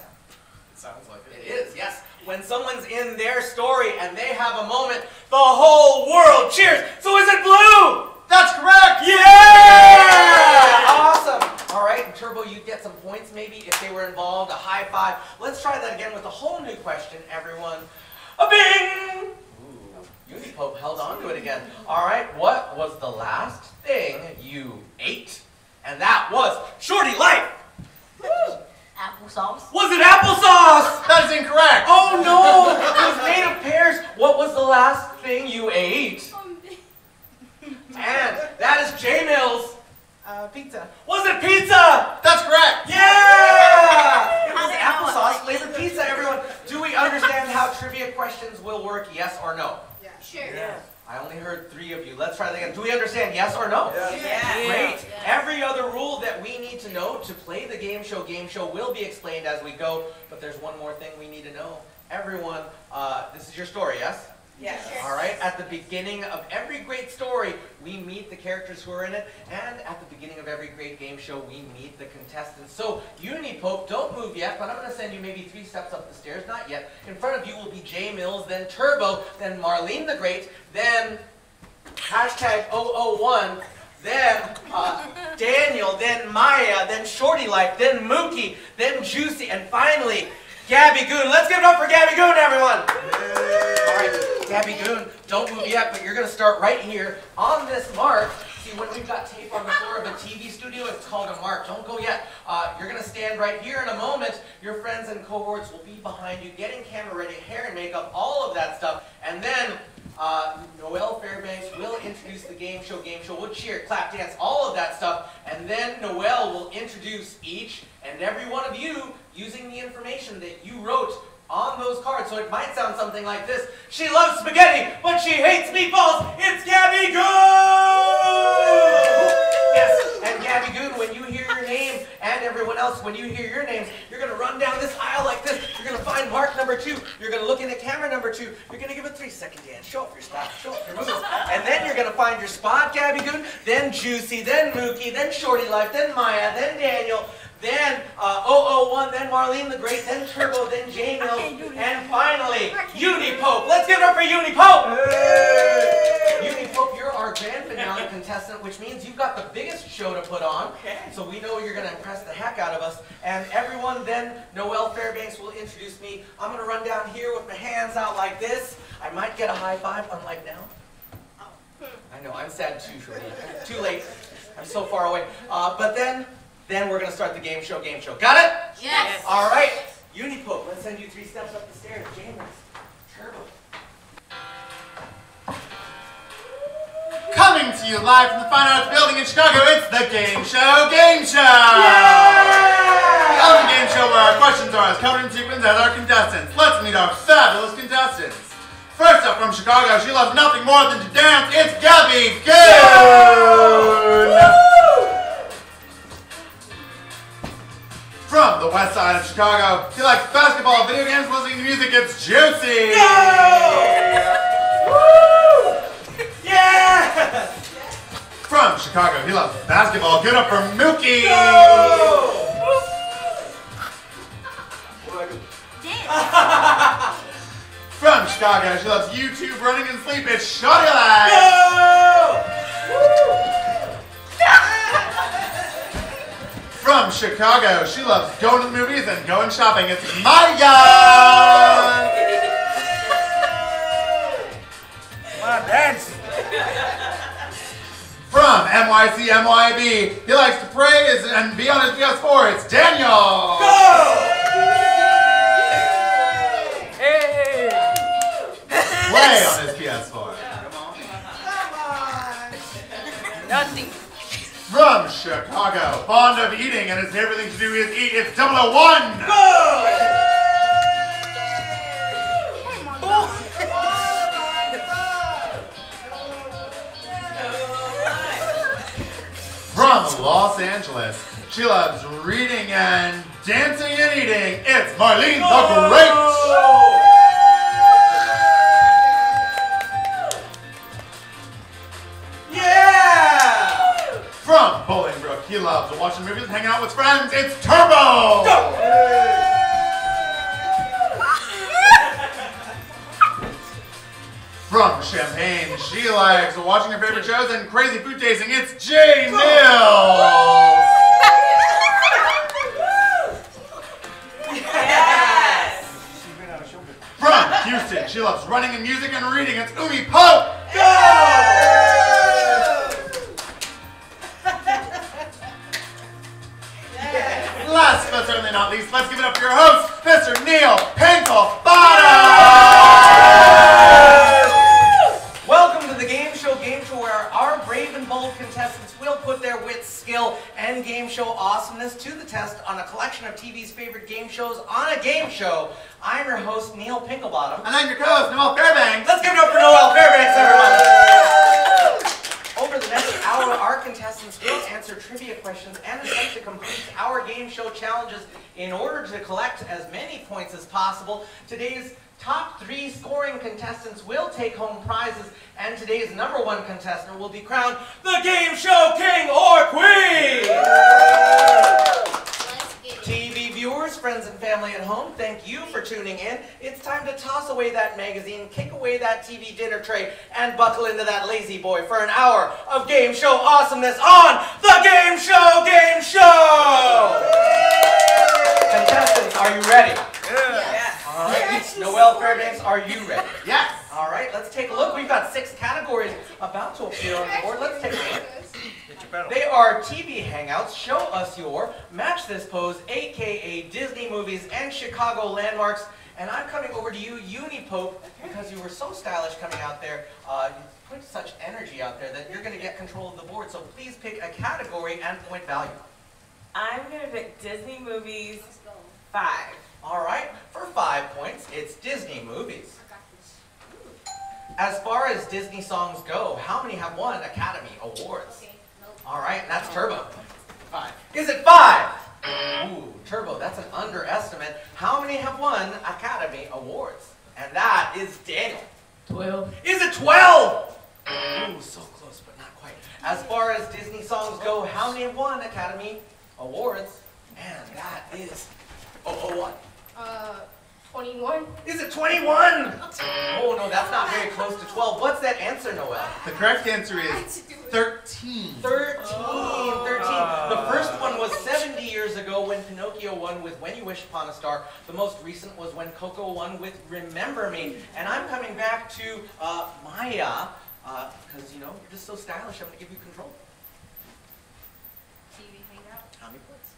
Speaker 6: It sounds like
Speaker 5: It
Speaker 6: it.
Speaker 5: is, yes. When someone's in their story and they have a moment, the whole world cheers. So is it blue?
Speaker 2: That's correct!
Speaker 5: Yeah! Awesome. All right, and Turbo, you'd get some points maybe if they were involved, a high five. Let's try that again with a whole new question, everyone. A bing! Ooh, Unipope held on to it again. All right, what was the last thing you ate? And that was Shorty Life.
Speaker 3: Applesauce.
Speaker 5: Was it applesauce?
Speaker 2: That is incorrect!
Speaker 5: Oh no! It was made of pears. What was the last thing you ate? And that is J Mills.
Speaker 4: Pizza.
Speaker 5: Was it pizza?
Speaker 2: That's correct!
Speaker 5: Yeah! It was applesauce flavored pizza, everyone. Do we understand how trivia questions will work? Yes or no?
Speaker 3: Sure.
Speaker 5: I only heard 3 of you. Let's try that again. Do we understand? Yes or no?
Speaker 4: Yeah.
Speaker 5: Great. Every other rule that we need to know to play the game show will be explained as we go. But there's one more thing we need to know. Everyone, this is your story, yes?
Speaker 3: Yes.
Speaker 5: All right, at the beginning of every great story, we meet the characters who are in it, and at the beginning of every great game show, we meet the contestants. So, Unipope, don't move yet, but I'm going to send you maybe 3 steps up the stairs, not yet. In front of you will be J Mills, then Turbo, then Marlene the Great, then #001, then Daniel, then Maya, then Shorty Life, then Mookie, then Juicy, and finally, Gabby Goon. Let's give it up for Gabby Goon, everyone! All right, Gabby Goon, don't move yet, but you're going to start right here on this mark. See, when we've got tape on the floor of a TV studio, it's called a mark. Don't go yet. You're going to stand right here in a moment. Your friends and cohorts will be behind you, getting camera ready, hair and makeup, all of that stuff. And then Noelle Fairbanks will introduce the game show. We'll cheer, clap, dance, all of that stuff. And then Noelle will introduce each and every one of you using the information that you wrote on those cards. So it might sound something like this. She loves spaghetti, but she hates meatballs. It's Gabby Goon! Yes, and Gabby Goon, when you hear your name, and everyone else, when you hear your names, you're going to run down this aisle like this. You're going to find mark number 2. You're going to look in at camera number 2. You're going to give a 3-second dance. Show off your style. Show off your moves. And then you're going to find your spot, Gabby Goon, then Juicy, then Mookie, then Shorty Life, then Maya, then Daniel, then 001, then Marlene the Great, then Turbo, then J Mills, and finally, Unipope. Let's give it up for Unipope! Unipope, you're our grand finale contestant, which means you've got the biggest show to put on. So we know you're going to impress the heck out of us. And everyone, then Noelle Fairbanks will introduce me. I'm going to run down here with my hands out like this. I might get a high five, unlike now. I know, I'm sad too, Shorty. Too late. I'm so far away. But then we're going to start the game show. Got it?
Speaker 3: Yes.
Speaker 5: All right. Unipope, let's send you 3 steps up the stairs. James, Turbo.
Speaker 2: Coming to you live from the Fine Arts Building in Chicago, it's the Gameshow Gameshow!
Speaker 5: Yeah!
Speaker 2: The only game show where our questions are as covered in sequence as our contestants. Let's meet our fabulous contestants. First up from Chicago, she loves nothing more than to dance. It's Gabby Goon! From the west side of Chicago, she likes basketball, video games, listening to music. It's Juicy!
Speaker 5: Yeah!
Speaker 2: From Chicago, he loves basketball. Good up for Mookie! From Chicago, she loves YouTube, running, and sleep. It's Shorty Life! From Chicago, she loves going to the movies and going shopping. It's Maya!
Speaker 6: Come on, dance!
Speaker 2: From NYC MYB, he likes to praise and be on his PS4. It's Daniel!
Speaker 6: Hey!
Speaker 2: Play on his PS4.
Speaker 6: Nothing.
Speaker 2: From Chicago, fond of eating and his favorite thing to do is eat. It's 001! From Los Angeles, she loves reading and dancing and eating. It's Marlene the Great!
Speaker 5: Yeah!
Speaker 2: From Bolingbrook, he loves watching movies and hanging out with friends. It's Turbo! Go! From Champaign, she likes watching her favorite shows and crazy food tasting. It's J. Mills! From Houston, she loves running and music and reading. It's Umi Pope! Go! Last but certainly not least, let's give it up for your host, Mr. Neil Pinkelbottom!
Speaker 4: Welcome to the Gameshow Gameshow, where our brave and bold contestants will put their wit, skill, and game show awesomeness to the test on a collection of TV's favorite game shows on a game show. I'm your host, Neil Pinkelbottom.
Speaker 2: And I'm your co-host, Noel Fairbanks.
Speaker 4: Let's give it up for Noel Fairbanks, everyone! Over the next hour, our contestants will answer trivia questions and attempt to complete our game show challenges in order to collect as many points as possible. Today's top 3 scoring contestants will take home prizes, and today's number 1 contestant will be crowned the Game Show King or Queen! TV viewers, friends, and family at home, thank you for tuning in. It's time to toss away that magazine, kick away that TV dinner tray, and buckle into that lazy boy for an hour of game show awesomeness on the Game Show Game Show! Contestants, are you ready?
Speaker 3: Yes.
Speaker 4: All right. Noel Fairbanks, are you ready?
Speaker 2: Yes.
Speaker 4: All right, let's take a look. We've got 6 categories about to appear on the board. Let's take a look. They are TV hangouts, show us your, match this pose, aka Disney movies and Chicago landmarks. And I'm coming over to you, Uni Pope, because you were so stylish coming out there. You put such energy out there that you're going to get control of the board. So please pick a category and point value.
Speaker 7: I'm going to pick Disney movies 5.
Speaker 4: All right, for 5 points, it's Disney movies. As far as Disney songs go, how many have won Academy Awards? All right, and that's Turbo.
Speaker 2: 5.
Speaker 4: Is it 5? Ooh, Turbo, that's an underestimate. How many have won Academy Awards? And that is Daniel.
Speaker 7: 12.
Speaker 4: Is it 12? Ooh, so close, but not quite. As far as Disney songs go, how many have won Academy Awards? And that is 001.
Speaker 3: 21.
Speaker 4: Is it 21? Oh no, that's not very close to 12. What's that answer, Noel?
Speaker 2: The correct answer is 13.
Speaker 4: 13. The first one was 70 years ago when Pinocchio won with When You Wish Upon a Star. The most recent was when Coco won with Remember Me. And I'm coming back to Maya, because you know, you're just so stylish, I'm going to give you control.
Speaker 3: TV hangout.
Speaker 4: How many points?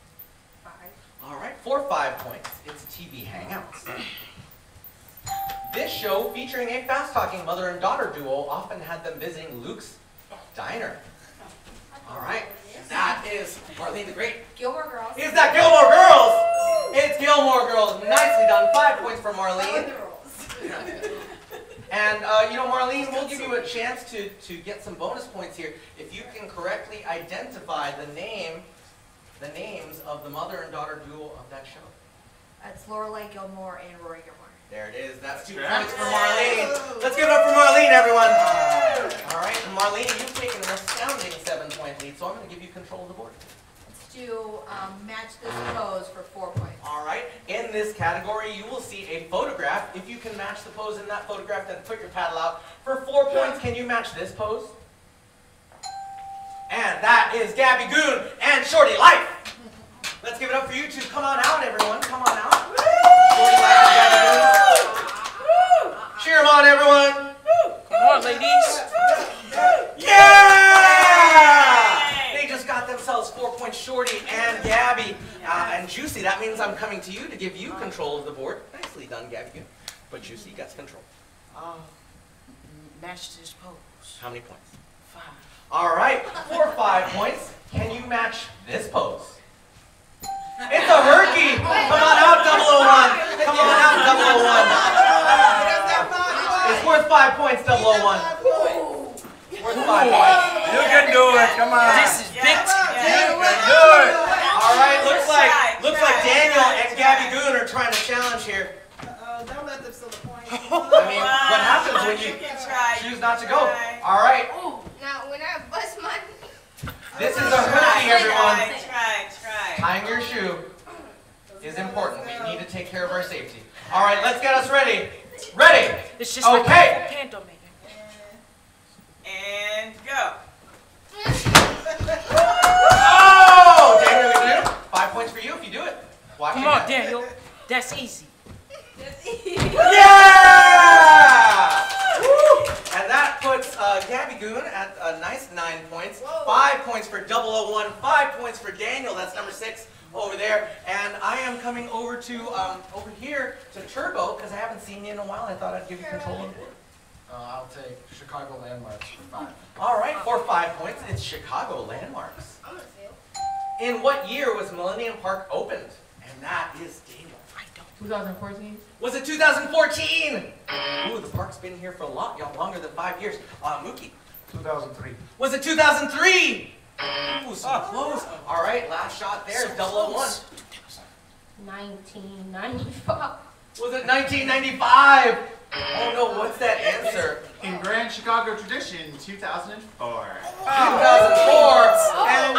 Speaker 3: 5.
Speaker 4: All right, for 5 points, it's TV Hangouts. This show, featuring a fast-talking mother and daughter duo, often had them visiting Luke's diner. All right, that is Marlene the Great.
Speaker 3: Gilmore Girls.
Speaker 4: Is that Gilmore Girls? It's Gilmore Girls. Nicely done. 5 points for Marlene. And, you know, Marlene, we'll give you a chance to get some bonus points here. If you can correctly identify the names of the mother and daughter duo of that show.
Speaker 3: That's Lorelai Gilmore and Rory Gilmore.
Speaker 4: There it is. That's 2 points for Marlene. Let's give it up for Marlene, everyone. All right, and Marlene, you've taken an astounding 7-point lead, so I'm going to give you control of the board.
Speaker 3: Let's do match this pose for 4 points.
Speaker 4: All right, in this category, you will see a photograph. If you can match the pose in that photograph, then put your paddle out. For 4 points, can you match this pose? And that is Gabby Goon and Shorty Life. Let's give it up for you two. Come on out, everyone. Come on out. Shorty Life and Gabby Goon. Cheer them on, everyone.
Speaker 7: Come on, ladies.
Speaker 4: Yeah! They just got themselves 4 points, Shorty and Gabby. And Juicy, that means I'm coming to you to give you control of the board. Nicely done, Gabby Goon. But Juicy gets control.
Speaker 7: Match this pose.
Speaker 4: How many points?
Speaker 7: 5.
Speaker 4: All right, for 5 points, can you match this pose? It's a herky! Come on out, 001! Come on out, 001! It's worth 5 points, 001. Worth 5 points.
Speaker 6: You can do it. Come on.
Speaker 7: This is big.
Speaker 6: You can do it.
Speaker 4: All right, looks like Daniel and Gabby Goon are trying to challenge here.
Speaker 8: Don't let them steal the point.
Speaker 4: I mean, what happens when you choose not to go? All right,
Speaker 3: Now, when I bust my...
Speaker 4: this is a herky. everyone.
Speaker 7: Try.
Speaker 4: Tying your shoe is important. We need to take care of our safety. All right, let's get us ready. Ready?
Speaker 7: It's just
Speaker 4: okay.
Speaker 7: like Pando Man. And go.
Speaker 4: Oh, Daniel, you do? 5 points for you if you do it. Watch
Speaker 7: Come
Speaker 4: it
Speaker 7: on,
Speaker 4: now.
Speaker 7: Daniel. That's easy.
Speaker 4: Yeah! Woo! And that puts Gabby Goon at a nice 9 points. 5 points for 001. 5 points for Daniel. That's number 6 over there. And I am coming over to over here to Turbo because I haven't seen you in a while. I thought I'd give you control of the board.
Speaker 5: I'll take Chicago landmarks for 5.
Speaker 4: All right, for 5 points, it's Chicago landmarks. In what year was Millennium Park opened? And that is Daniel.
Speaker 8: 2014.
Speaker 4: Was it 2014? Ooh, the park's been here for a lot, longer than 5 years. Mookie.
Speaker 6: 2003.
Speaker 4: Was it 2003? Ooh, so close. All right, last shot there is 001.
Speaker 3: 1995.
Speaker 4: Was it 1995? Oh no, what's that answer?
Speaker 2: In Grand Chicago tradition, 2004.
Speaker 4: 2004. And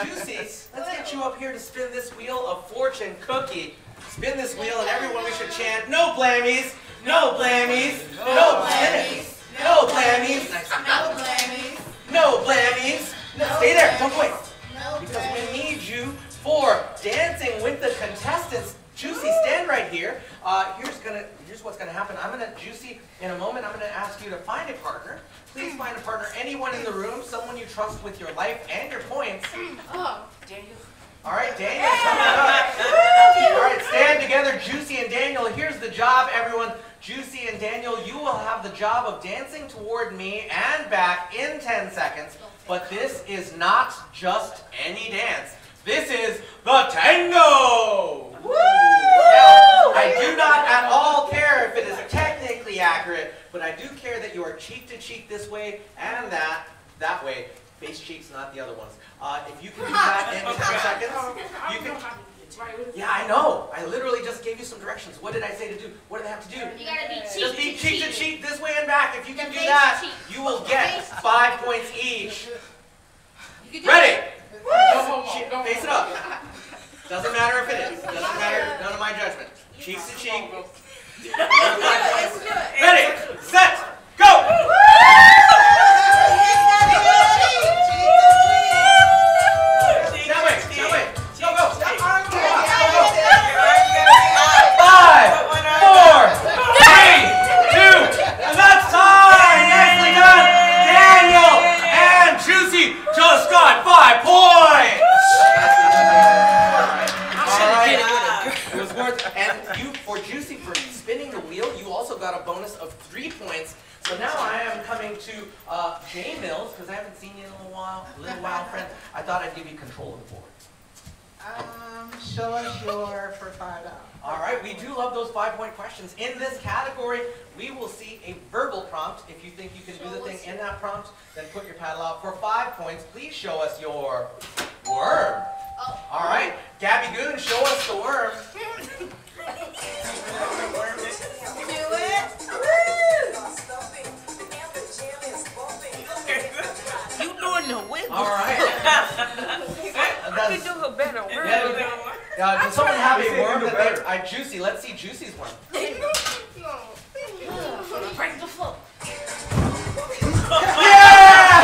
Speaker 4: Juicy, let's get you up here to spin this wheel of fortune cookie. Spin this wheel and everyone we should chant, no blammies, no blammies, no blammies, no blammies, no blammies. No, stay there, don't go away. Because we need you for dancing with the contestants. Juicy, stand right here. Here's what's gonna happen. Juicy, in a moment, I'm gonna ask you to find a partner. Please find a partner, anyone in the room, someone you trust with your life and your points.
Speaker 7: Daniel.
Speaker 4: All right, Daniel, come on up. All right, stand together, Juicy and Daniel. Here's the job, everyone. Juicy and Daniel, you will have the job of dancing toward me and back in 10 seconds. But this is not just any dance. This is the tango! Woo! Now, I do not at all care if it is technically accurate, but I do care that you are cheek to cheek this way and that way. Face cheeks, not the other ones. If you can do that in 10 seconds, you can... Yeah, I know. I literally just gave you some directions. What did I say to do? What do they have to do?
Speaker 3: You gotta be cheek
Speaker 4: Just be
Speaker 3: to
Speaker 4: cheek to
Speaker 3: cheek.
Speaker 4: cheek this way and back. If you can do
Speaker 3: Face
Speaker 4: that,
Speaker 3: to cheek.
Speaker 4: you will get 5 points each.
Speaker 3: You can do
Speaker 4: Ready?
Speaker 3: it.
Speaker 4: Face it up. Doesn't matter if it is. Doesn't matter. None of my judgment. Cheeks to cheek. Ready, set, go! That way. Go, go. 5, 4, 3, 2, and that's time! Nicely done! Daniel and Juicy just got 5 points! Alright, it was worth it. And you, for Juicy, for spinning the wheel, you also got a bonus of 3 points. So now I am coming to Jay Mills, because I haven't seen you in a little while, friend. I thought I'd give you control of the board.
Speaker 8: Show us your for $5.
Speaker 4: All right, we do love those 5-point questions. In this category, we will see a verbal prompt. If you think you can do the thing in that prompt, then put your paddle out. For 5 points, please show us your worm. All right, Gabby Goon, show us the worm.
Speaker 7: You doing the wiggle.
Speaker 4: All right.
Speaker 7: I can do a better word.
Speaker 4: Does someone have a worm that they... Juicy, let's see Juicy's worm.
Speaker 3: Break the floor.
Speaker 4: Yeah!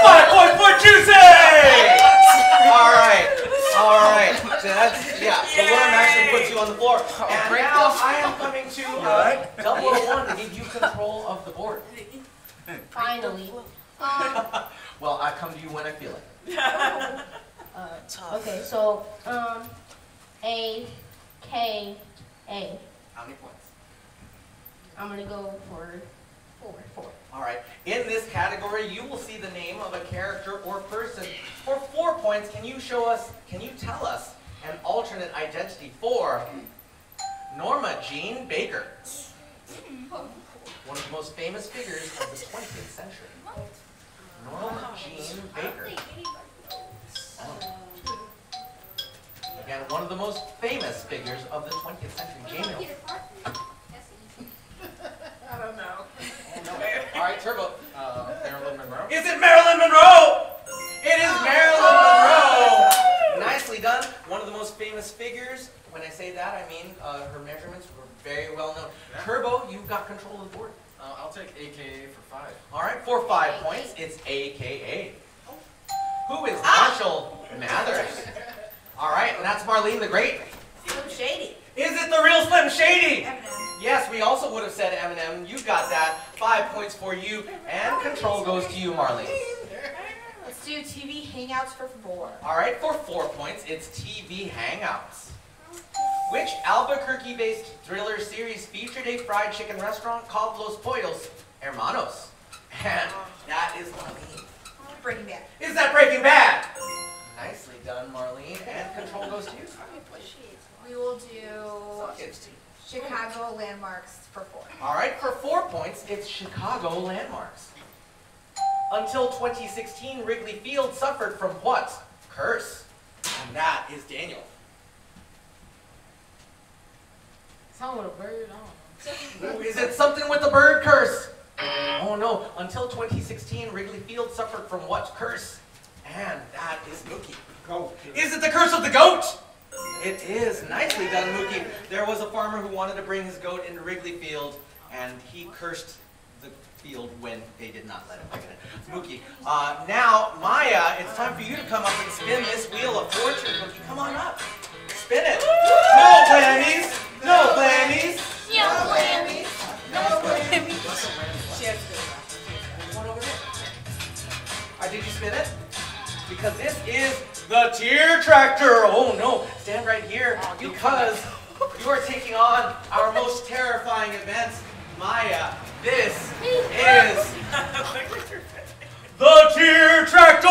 Speaker 4: 5 points for Juicy! All right. So that's, the worm actually puts you on the floor. And now I am coming to 001 to give you control of the board.
Speaker 3: Finally.
Speaker 4: Well, I come to you when I feel it.
Speaker 3: Okay, so A, K, A.
Speaker 4: How many points?
Speaker 3: I'm gonna go for 4.
Speaker 4: All right. In this category, you will see the name of a character or person. For 4 points, can you tell us an alternate identity for Norma Jean Baker? One of the most famous figures of the 20th century. Norma Jean Baker. Again, one of the most famous figures of the 20th century. Jamie.
Speaker 8: I don't know.
Speaker 4: All right, Turbo. Marilyn Monroe. Is it Marilyn Monroe? It is Marilyn very well known. Turbo, you've got control of the board.
Speaker 9: I'll take AKA for 5.
Speaker 4: All right, for 5 points, it's AKA. Who is Marshall Mathers? All right, and that's Marlene the Great.
Speaker 3: Slim Shady.
Speaker 4: Is it the real Slim Shady?
Speaker 3: Eminem.
Speaker 4: Yes, we also would have said Eminem. You got that. 5 points for you, and control goes to you, Marlene.
Speaker 3: Let's do TV Hangouts for 4.
Speaker 4: All right, for 4 points, it's TV Hangouts. Which Albuquerque-based thriller series featured a fried chicken restaurant called Los Pollos Hermanos? And that is Marlene.
Speaker 3: Breaking Bad.
Speaker 4: Is that Breaking Bad? Nicely done, Marlene, and control goes to you.
Speaker 3: We will do Chicago Landmarks for 4.
Speaker 4: All right, for 4 points, it's Chicago Landmarks. Until 2016, Wrigley Field suffered from what? Curse. And that is Daniel.
Speaker 7: Something with a bird, I don't know.
Speaker 4: Is it something with the bird curse? Oh no, until 2016, Wrigley Field suffered from what curse? And that is Mookie.
Speaker 6: Goat.
Speaker 4: Is it the curse of the goat? It is. Nicely done, Mookie. There was a farmer who wanted to bring his goat into Wrigley Field, and he cursed the field when they did not let him bring it in. Mookie. Now, Maya, it's time for you to come up and spin this wheel of fortune, Mookie. Come on up. Spin it. No blammies. No blammies.
Speaker 3: No blammies. No blammies.
Speaker 4: One over there. All right, did you spin it? Because this is the tier tractor. Oh no, stand right here because you are taking on our most terrifying event, Maya. This is the tier tractor.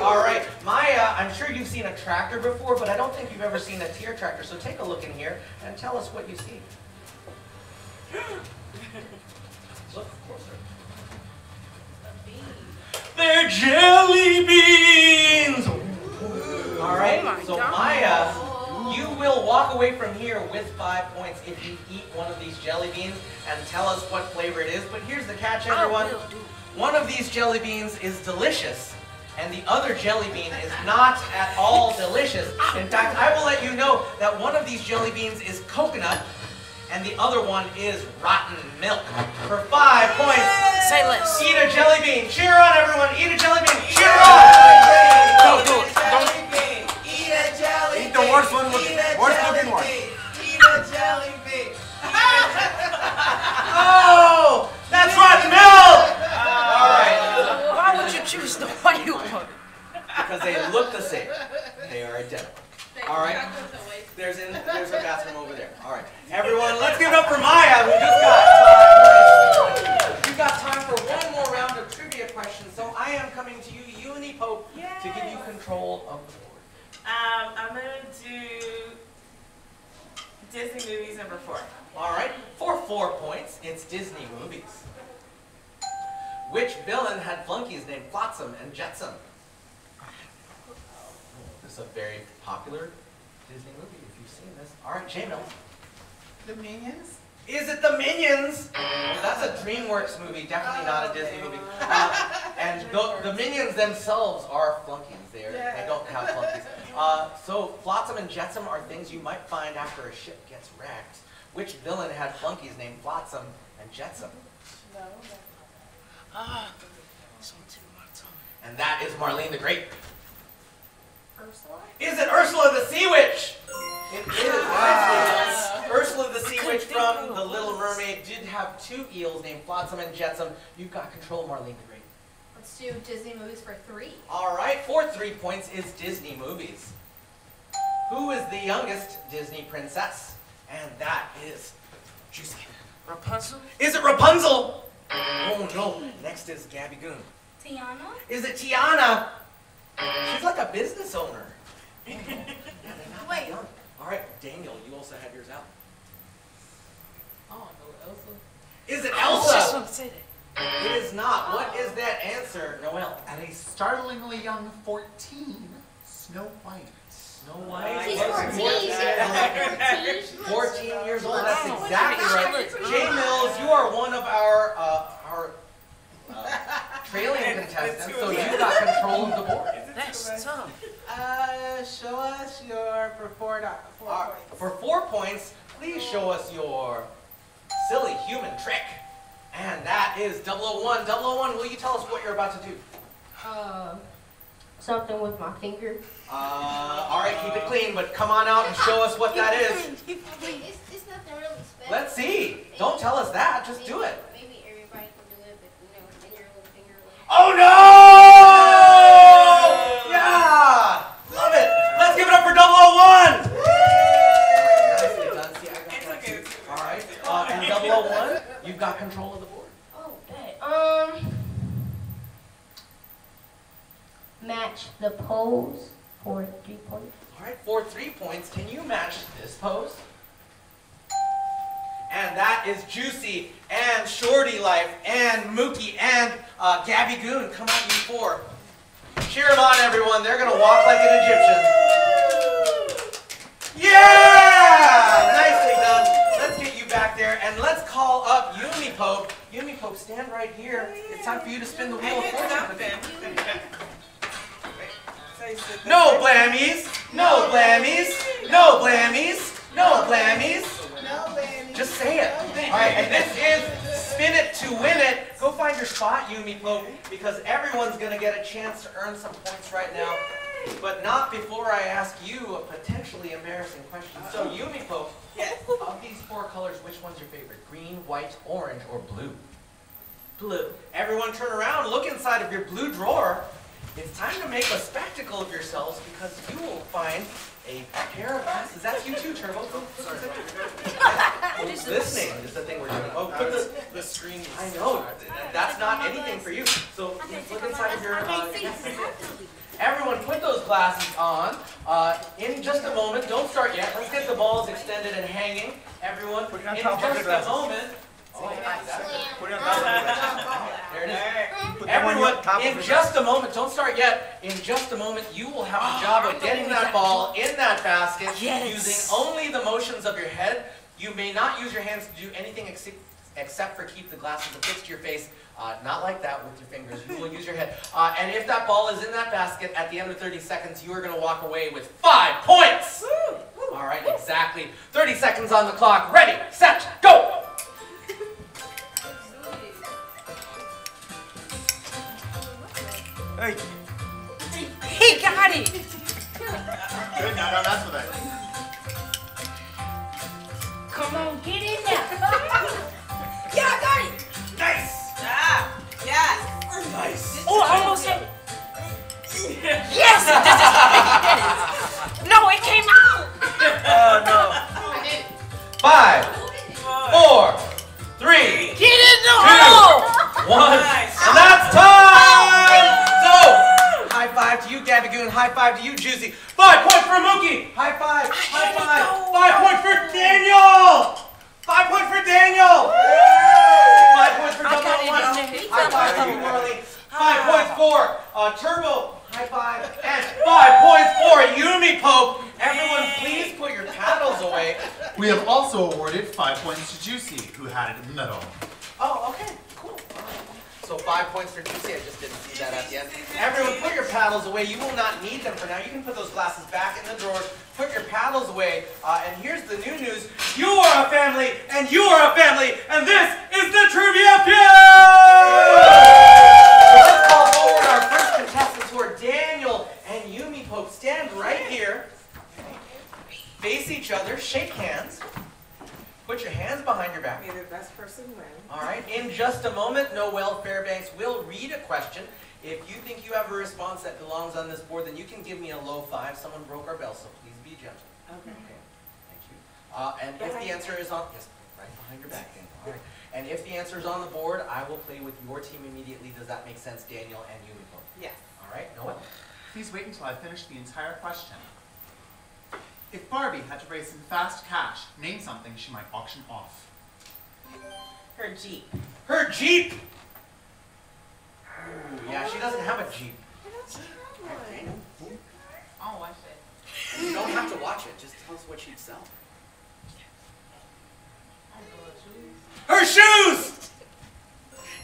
Speaker 4: All right, Maya, I'm sure you've seen a tractor before, but I don't think you've ever seen a tier tractor. So take a look in here and tell us what you see. Look closer. They're jelly beans! Alright, so Maya, you will walk away from here with 5 points if you eat one of these jelly beans and tell us what flavor it is. But here's the catch, everyone. One of these jelly beans is delicious, and the other jelly bean is not at all delicious. In fact, I will let you know that one of these jelly beans is coconut, and the other one is rotten milk. For 5 points,
Speaker 7: Say less.
Speaker 4: eat a jelly bean. Cheer on, everyone. Eat a jelly bean. Cheer on.
Speaker 7: Don't do it.
Speaker 1: Eat a jelly bean.
Speaker 6: Eat the worst one looking, worst looking one.
Speaker 1: Eat a jelly bean.
Speaker 4: Oh, that's rotten milk. All right.
Speaker 7: Why would you choose the white one?
Speaker 4: Because they look the same. They are identical. All right. There's a bathroom over there. All right. Everyone, let's give it up for Maya, who just got 5 points. We've got time for one more round of trivia questions, so I am coming to you, Uni Pope, to give you control of the board.
Speaker 7: I'm gonna do Disney movies number 4.
Speaker 4: All right. For 4 points, it's Disney movies. Which villain had flunkies named Flotsam and Jetsam? This is a very popular Disney movie, if you've seen this. All right, J-Mill.
Speaker 8: The Minions?
Speaker 4: Is it the Minions? Well, that's a DreamWorks movie, definitely not a Disney movie. And the Minions themselves are flunkies. They don't have flunkies. So Flotsam and Jetsam are things you might find after a ship gets wrecked. Which villain had flunkies named Flotsam and Jetsam? And that is Marlene the Great.
Speaker 3: Ursula?
Speaker 4: Is it Ursula the Sea Witch? It is. Ursula the Sea Witch from The Little Mermaid did have 2 eels named Flotsam and Jetsam. You've got control, Marlene the Great.
Speaker 3: Let's do Disney movies for 3.
Speaker 4: All right, for 3 points is Disney movies. Who is the youngest Disney princess? And that is juicy.
Speaker 7: Rapunzel?
Speaker 4: Is it Rapunzel? Oh no. Next is Gabby Goon.
Speaker 3: Tiana?
Speaker 4: Is it Tiana? She's like a business owner. Yeah, they're not
Speaker 3: Wait.
Speaker 4: young. All right, Daniel, you also have yours out.
Speaker 7: Oh, no, Elsa.
Speaker 4: Is it
Speaker 7: I was just
Speaker 4: Elsa?
Speaker 7: going to say that.
Speaker 4: It is not. What is that answer, Noelle?
Speaker 2: At a startlingly young 14, Snow White.
Speaker 4: Snow White.
Speaker 3: She's
Speaker 4: What?
Speaker 3: 14.
Speaker 4: 14 years old. That's exactly right. Jay Mills, you are one of our trailing contestants, so you got control of the board.
Speaker 7: That's tough.
Speaker 8: Show us your for four points.
Speaker 4: For 4 points, please show us your silly human trick. And that is 001. 001, will you tell us what you're about to do?
Speaker 3: Something with my finger.
Speaker 4: All right, keep it clean, but come on out and show us what that is.
Speaker 3: It's nothing really special.
Speaker 4: Let's see. Don't tell us that. Just do it.
Speaker 3: Maybe everybody can do it, but then your little finger.
Speaker 4: Oh no! Yeah! Love it. Let's give it up for 001. Nicely done. See, I got that too. All right. And 001, you've got control of the board.
Speaker 3: Oh, that. Match the pose for 3 points.
Speaker 4: All right, for 3 points, can you match this pose? And that is Juicy and Shorty Life and Mookie and Gabby Goon. Come on, you 4. Cheer them on, everyone. They're going to walk like an Egyptian. Yeah! Nicely done. Let's get you back there and let's call up Yumi Pope. Yumi Pope, stand right here. It's time for you to spin the wheel of fortune. No blammies, no blammies, no blammies, no blammies. Just say it. All right, and this is Spin It to Win It. Go find your spot, Yumi Pope, because everyone's going to get a chance to earn some points right now. But not before I ask you a potentially embarrassing question. So, Yumi Pope, of these 4 colors, which one's your favorite? Green, white, orange, or blue? Blue. Everyone turn around, look inside of your blue drawer. It's time to make a spectacle of yourselves because you will find a pair of glasses. That's you too, Turbo.
Speaker 9: Sorry.
Speaker 4: Listening is the thing we're doing. Oh, put
Speaker 9: The screen is...
Speaker 4: I know. That's not anything for you. So look inside of your... everyone put those glasses on. In just a moment. Don't start yet. Let's get the balls extended and hanging. Everyone, in just a moment... Oh, exactly.
Speaker 9: Put it on top of it.
Speaker 4: There it is. Everyone, in just a moment, don't start yet. In just a moment, you will have the job of getting that ball in that basket using only the motions of your head. You may not use your hands to do anything except for keep the glasses affixed to your face. Not like that with your fingers. You will use your head. And if that ball is in that basket, at the end of 30 seconds, you are going to walk away with 5 points. All right, exactly. 30 seconds on the clock. Ready, set, go.
Speaker 6: Hey,
Speaker 7: He got it.
Speaker 2: Good, now don't mess with it.
Speaker 3: Come on, get in there.
Speaker 7: Yeah, I got it.
Speaker 4: Nice.
Speaker 7: Yes.
Speaker 4: Nice.
Speaker 7: Oh, I almost hit it. Yes, it did it. No, it came out.
Speaker 6: oh no.
Speaker 4: 5, 4, 3,
Speaker 7: Get in the
Speaker 4: 2,
Speaker 7: hole.
Speaker 4: 1, and that's time! So, high five to you, Gabby Goon. High five to you, Juicy. 5 points for Mookie. High five. High five. 5 points for Daniel. 5 points for Daniel. 5 points for Double One. High five to you, Marley. 5 points for Turbo. High five. And 5 points for Yumi Pope. Everyone, please put your paddles away.
Speaker 2: We have also awarded 5 points to Juicy, who had it in the middle.
Speaker 4: Oh, okay, cool. So 5 points for Juicy. I just didn't see that at the end. Everyone, put your paddles away. You will not need them for now. You can put those glasses back in the drawers. Put your paddles away. And here's the new news. You are a family, and you are a family, and this is the Trivia Feud! So let's call forward our first contestants who are Daniel and Yumi Pope. Stand right here. Face each other. Shake hands. Put your hands behind your back.
Speaker 7: May the best person win.
Speaker 4: All right, in just a moment, Noelle Fairbanks will read a question. If you think you have a response that belongs on this board, then you can give me a low 5. Someone broke our bell, so please be gentle.
Speaker 7: Okay.
Speaker 4: Thank you. And if the answer is on, yes, right behind your back, Daniel. All right. And if the answer is on the board, I will play with your team immediately. Does that make sense, Daniel and Yumi?
Speaker 7: Yes.
Speaker 4: All right, Noelle.
Speaker 2: Please wait until I finish the entire question. If Barbie had to raise some fast cash, name something she might auction off.
Speaker 7: Her Jeep.
Speaker 4: Her Jeep! Ooh, yeah, she doesn't have a Jeep.
Speaker 7: I'll watch it.
Speaker 4: You don't have to watch it, just tell us what she'd sell. Her shoes!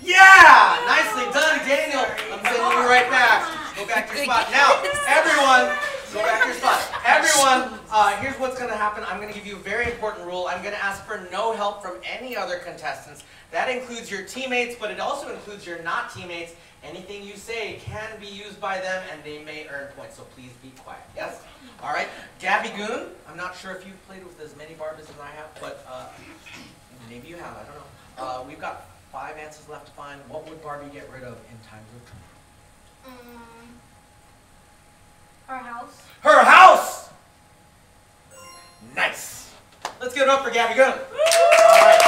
Speaker 4: Yeah! Nicely done, Daniel. I'm sending you right back. Go back to your spot. Now, everyone, go back to your spot. Everyone, here's what's going to happen. I'm going to give you a very important rule. I'm going to ask for no help from any other contestants. That includes your teammates, but it also includes your not teammates. Anything you say can be used by them, and they may earn points, so please be quiet. Yes? All right. Gabby Goon, I'm not sure if you've played with as many Barbies as I have, but maybe you have. I don't know. We've got 5 answers left to find. What would Barbie get rid of in times of trouble?
Speaker 3: Her house.
Speaker 4: Her house! Nice. Let's give it up for Gabby Goon. All right.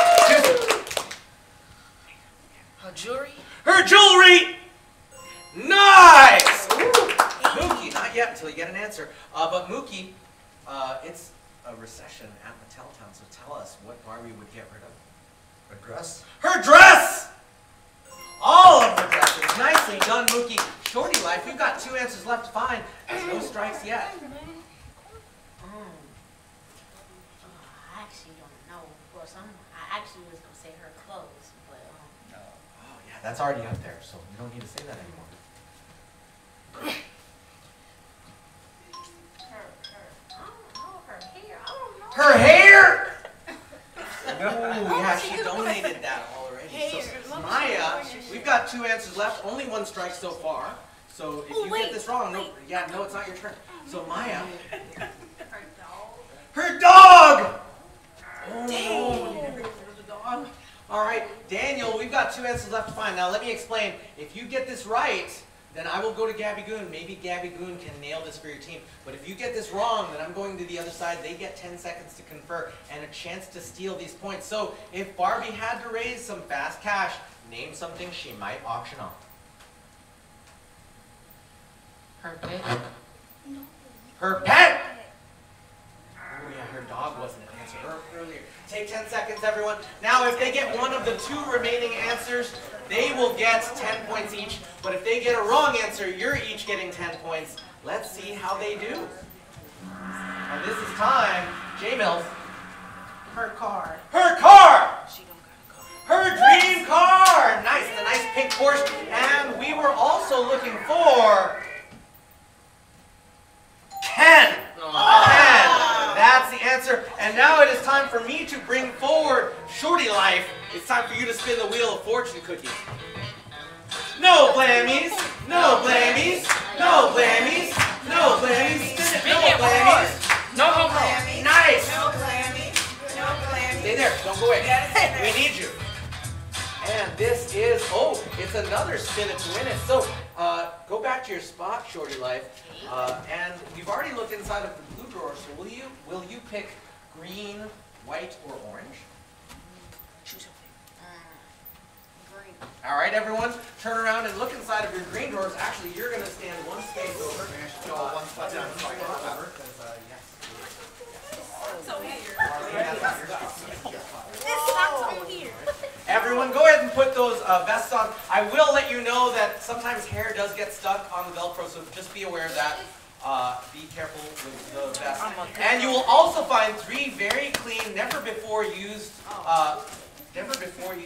Speaker 7: Her jewelry?
Speaker 4: Her jewelry! Nice! Mookie, not yet until you get an answer. But Mookie, it's a recession at Mattel Town, so tell us what Barbie would get rid of.
Speaker 9: Her dress?
Speaker 4: Her dress! All of her dresses. Nicely done, Mookie. Shorty Life, we've got 2 answers left to find. There's no strikes yet.
Speaker 7: I actually don't know. Well, I actually was going to say her clothes, but
Speaker 4: Oh, yeah, that's already up there, so you don't need to say that anymore.
Speaker 7: her hair. I don't know.
Speaker 4: Her
Speaker 7: Her hair?
Speaker 4: hair! Oh, yeah, she donated that already. So, Maya, we've got 2 answers left, only 1 strike so far. So if you get this wrong, no, it's not your turn. So Maya. Her dog! Oh, no, you never get rid of the dog. All right, Daniel, we've got 2 answers left to find. Now let me explain. If you get this right, then I will go to Gabby Goon. Maybe Gabby Goon can nail this for your team. But if you get this wrong, then I'm going to the other side. They get 10 seconds to confer and a chance to steal these points. So if Barbie had to raise some fast cash, name something she might auction off.
Speaker 7: Her pet.
Speaker 4: Her pet! Oh yeah, her dog wasn't an answer earlier. Take 10 seconds, everyone. Now, if they get one of the 2 remaining answers, they will get 10 points each. But if they get a wrong answer, you're each getting 10 points. Let's see how they do. And this is time. J-Mills.
Speaker 8: Her car.
Speaker 4: Her car!
Speaker 7: She don't got a car.
Speaker 4: Her dream car! Nice, the nice pink Porsche. And we were also looking for Ken. Ken. That's the answer. And now it is time for me to bring forward Shorty Life. It's time for you to spin the wheel of fortune cookies. No blammies. No blammies. No blammies. No blammies. Spin it. No blammies.
Speaker 7: No homo.
Speaker 4: Nice.
Speaker 8: No blammy. No blammy.
Speaker 4: Stay there. Don't go away. We need you. And this is, oh, it's another spin it to win it. So go back to your spot, Shorty Life. And we've already looked inside of the blue drawer, so will you pick green, white, or orange?
Speaker 7: Choose something. Green.
Speaker 4: All right, everyone, turn around and look inside of your green drawers. Actually, you're going to stand 1 space over.
Speaker 2: One spot down.
Speaker 3: So weird.
Speaker 4: Everyone, go ahead and put those vests on. I will let you know that sometimes hair does get stuck on the Velcro, so just be aware of that. Be careful with the vest. And you will also find 3 very clean, never before used, never before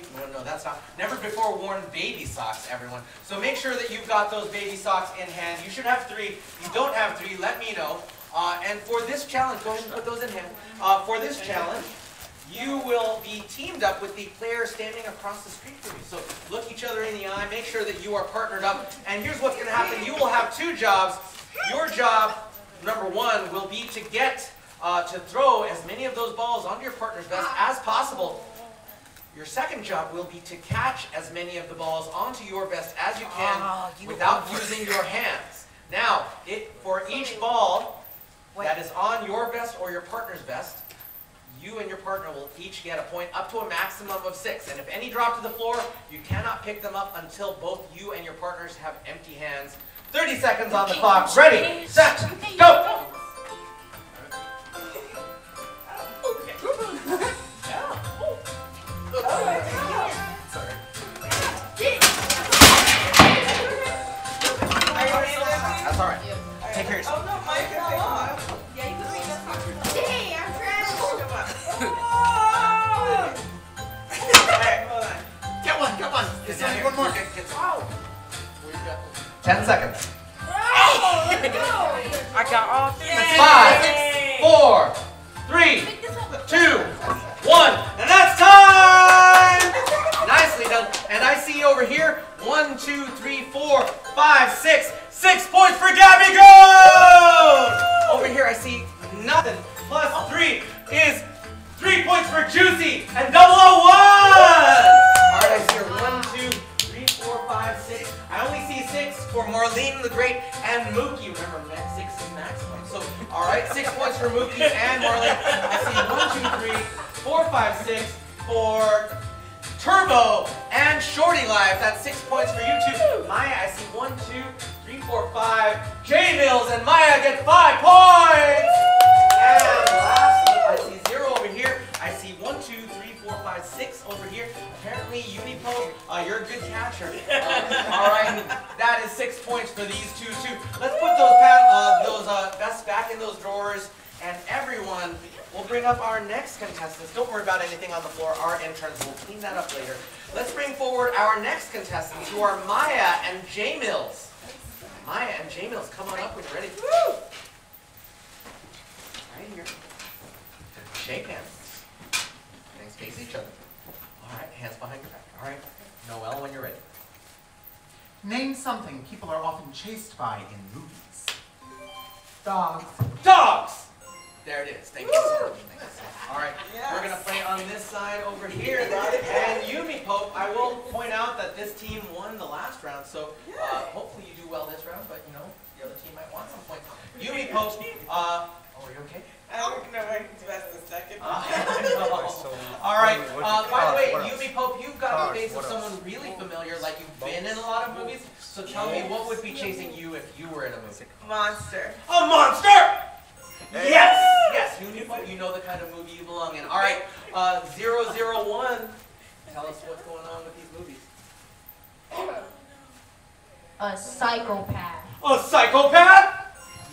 Speaker 4: worn baby socks, everyone. So make sure that you've got those baby socks in hand. You should have 3. If you don't have 3, let me know. And for this challenge, go ahead and put those in hand. For this challenge, you will be teamed up with the player standing across the street from you. So look each other in the eye, make sure that you are partnered up. And here's what's going to happen. You will have 2 jobs. Your job, number 1, will be to get, to throw as many of those balls onto your partner's vest as possible. Your second job will be to catch as many of the balls onto your vest as you can without using your hands. Now, for each ball that is on your vest or your partner's vest, you and your partner will each get a point up to a maximum of 6. And if any drop to the floor, you cannot pick them up until both you and your partners have empty hands. 30 seconds on the clock. Ready, set, go! That's all right. Take care of yourself.
Speaker 8: Oh no, Mike can pick them up. Yeah, you can pick them up.
Speaker 3: Hey, I'm trying to
Speaker 8: Come on.
Speaker 4: Hey, hold on.
Speaker 2: Get one. There's only one more.
Speaker 4: Wow. 10 seconds.
Speaker 7: I got all three.
Speaker 4: 5, 4, 3, 2, 1, and that's time! Nicely done. And I see over here, 1, 2, 3, 4, 5, 6. 6 points for Gabby Gold! Over here I see nothing. Plus 3 is 3 points for Juicy and 001! Alright, I see here 1, 2, 3, 4, 5, 6. I only see 6 for Marlene the Great and Mookie. Remember, 6 is maximum. So, alright, 6 points for Mookie and Marlene. I see 1, 2, 3, 4, 5, 6 for Turbo and Shorty Life. That's 6 points for you two. Maya, I see 1, 2, 3, 4, 5. J Mills and Maya get 5 points. And lastly, I see 0 over here. I see 1, 2, 3, 4, 5, 6 over here. Apparently, Unipo, you're a good catcher. All right, that is 6 points for these two too. Let's put those vests back in those drawers, and everyone. We'll bring up our next contestants. Don't worry about anything on the floor. Our interns will clean that up later. Let's bring forward our next contestants, who are Maya and J Mills. Maya and J Mills, come on up when you're ready. Woo! Right here. Shake hands. Hands face each other. All right, hands behind your back. All right, Noelle, when you're ready.
Speaker 2: Name something people are often chased by in movies.
Speaker 8: Dogs.
Speaker 4: Dogs! There it is. Thank you so much. Thank you so much. All right, we're going to play on this side over here. And Yumi Pope, I will point out that this team won the last round, so hopefully you do well this round, but you know, the other team might want some points. Yumi Pope, are you okay?
Speaker 8: I don't know if I can do that in a second.
Speaker 4: All right, by the way, Yumi Pope, you've got the face of someone really familiar, like you've been in a lot of movies, so tell me what would be chasing you if you were in a movie?
Speaker 8: Monster.
Speaker 4: A monster! Yes! Yes, you know the kind of movie you belong in. All right, 001, tell us what's going on with these movies.
Speaker 3: A psychopath.
Speaker 4: A psychopath?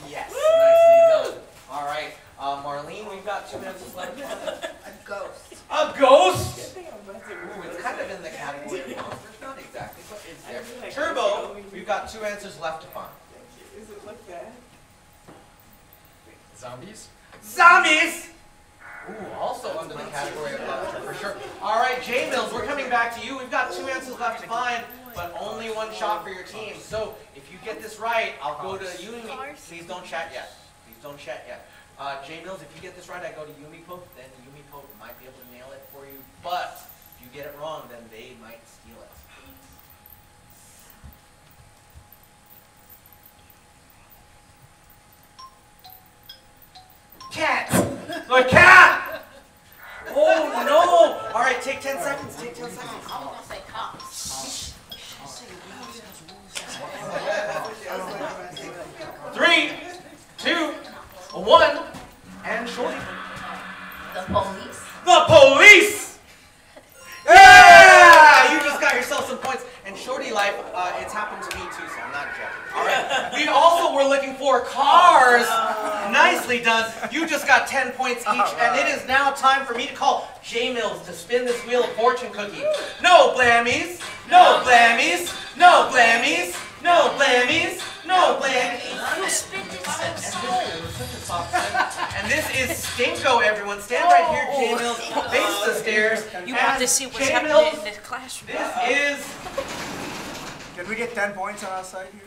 Speaker 4: Yes, nicely done. All right, Marlene, we've got 2 answers left.
Speaker 8: A ghost.
Speaker 4: A ghost? Ooh, it's kind of in the category of monsters, not exactly, but it's there. Turbo, we've got 2 answers left to find.
Speaker 8: Does it look bad?
Speaker 9: Zombies?
Speaker 4: Zombies! Ooh, also under the category of monster for sure. All right, J Mills, we're coming back to you. We've got 2 answers left to find, but only 1 shot for your team. So if you get this right, I'll go to Yumi. Please don't chat yet. Please don't chat yet. J Mills, if you get this right, I go to Yumi Pope. Then Yumi Pope might be able to nail it for you. But if you get it wrong, then they might steal it. Cat! The cat! Oh no! Alright, take 10 seconds. Take 10 seconds.
Speaker 3: I was gonna say cops.
Speaker 4: 3, 2, 1, and Shorty.
Speaker 3: The police.
Speaker 4: The police! Yeah! You just got yourself some points. And Shorty Life, it's happened to me too, so I'm not judging. Alright. We also were looking for cars. Nicely done. You just got 10 points each, and it is now time for me to call J Mills to spin this wheel of fortune cookie. No blammies, no blammies, no blammies, no blammies, no blammies.
Speaker 7: You spin this so slow.
Speaker 4: And this is Stinko, everyone. Stand right here, J Mills. Face the stairs.
Speaker 7: You have to see what's
Speaker 4: J.
Speaker 7: happening
Speaker 4: Mills,
Speaker 7: in this classroom.
Speaker 4: this is...
Speaker 6: Can we get 10 points on our side here?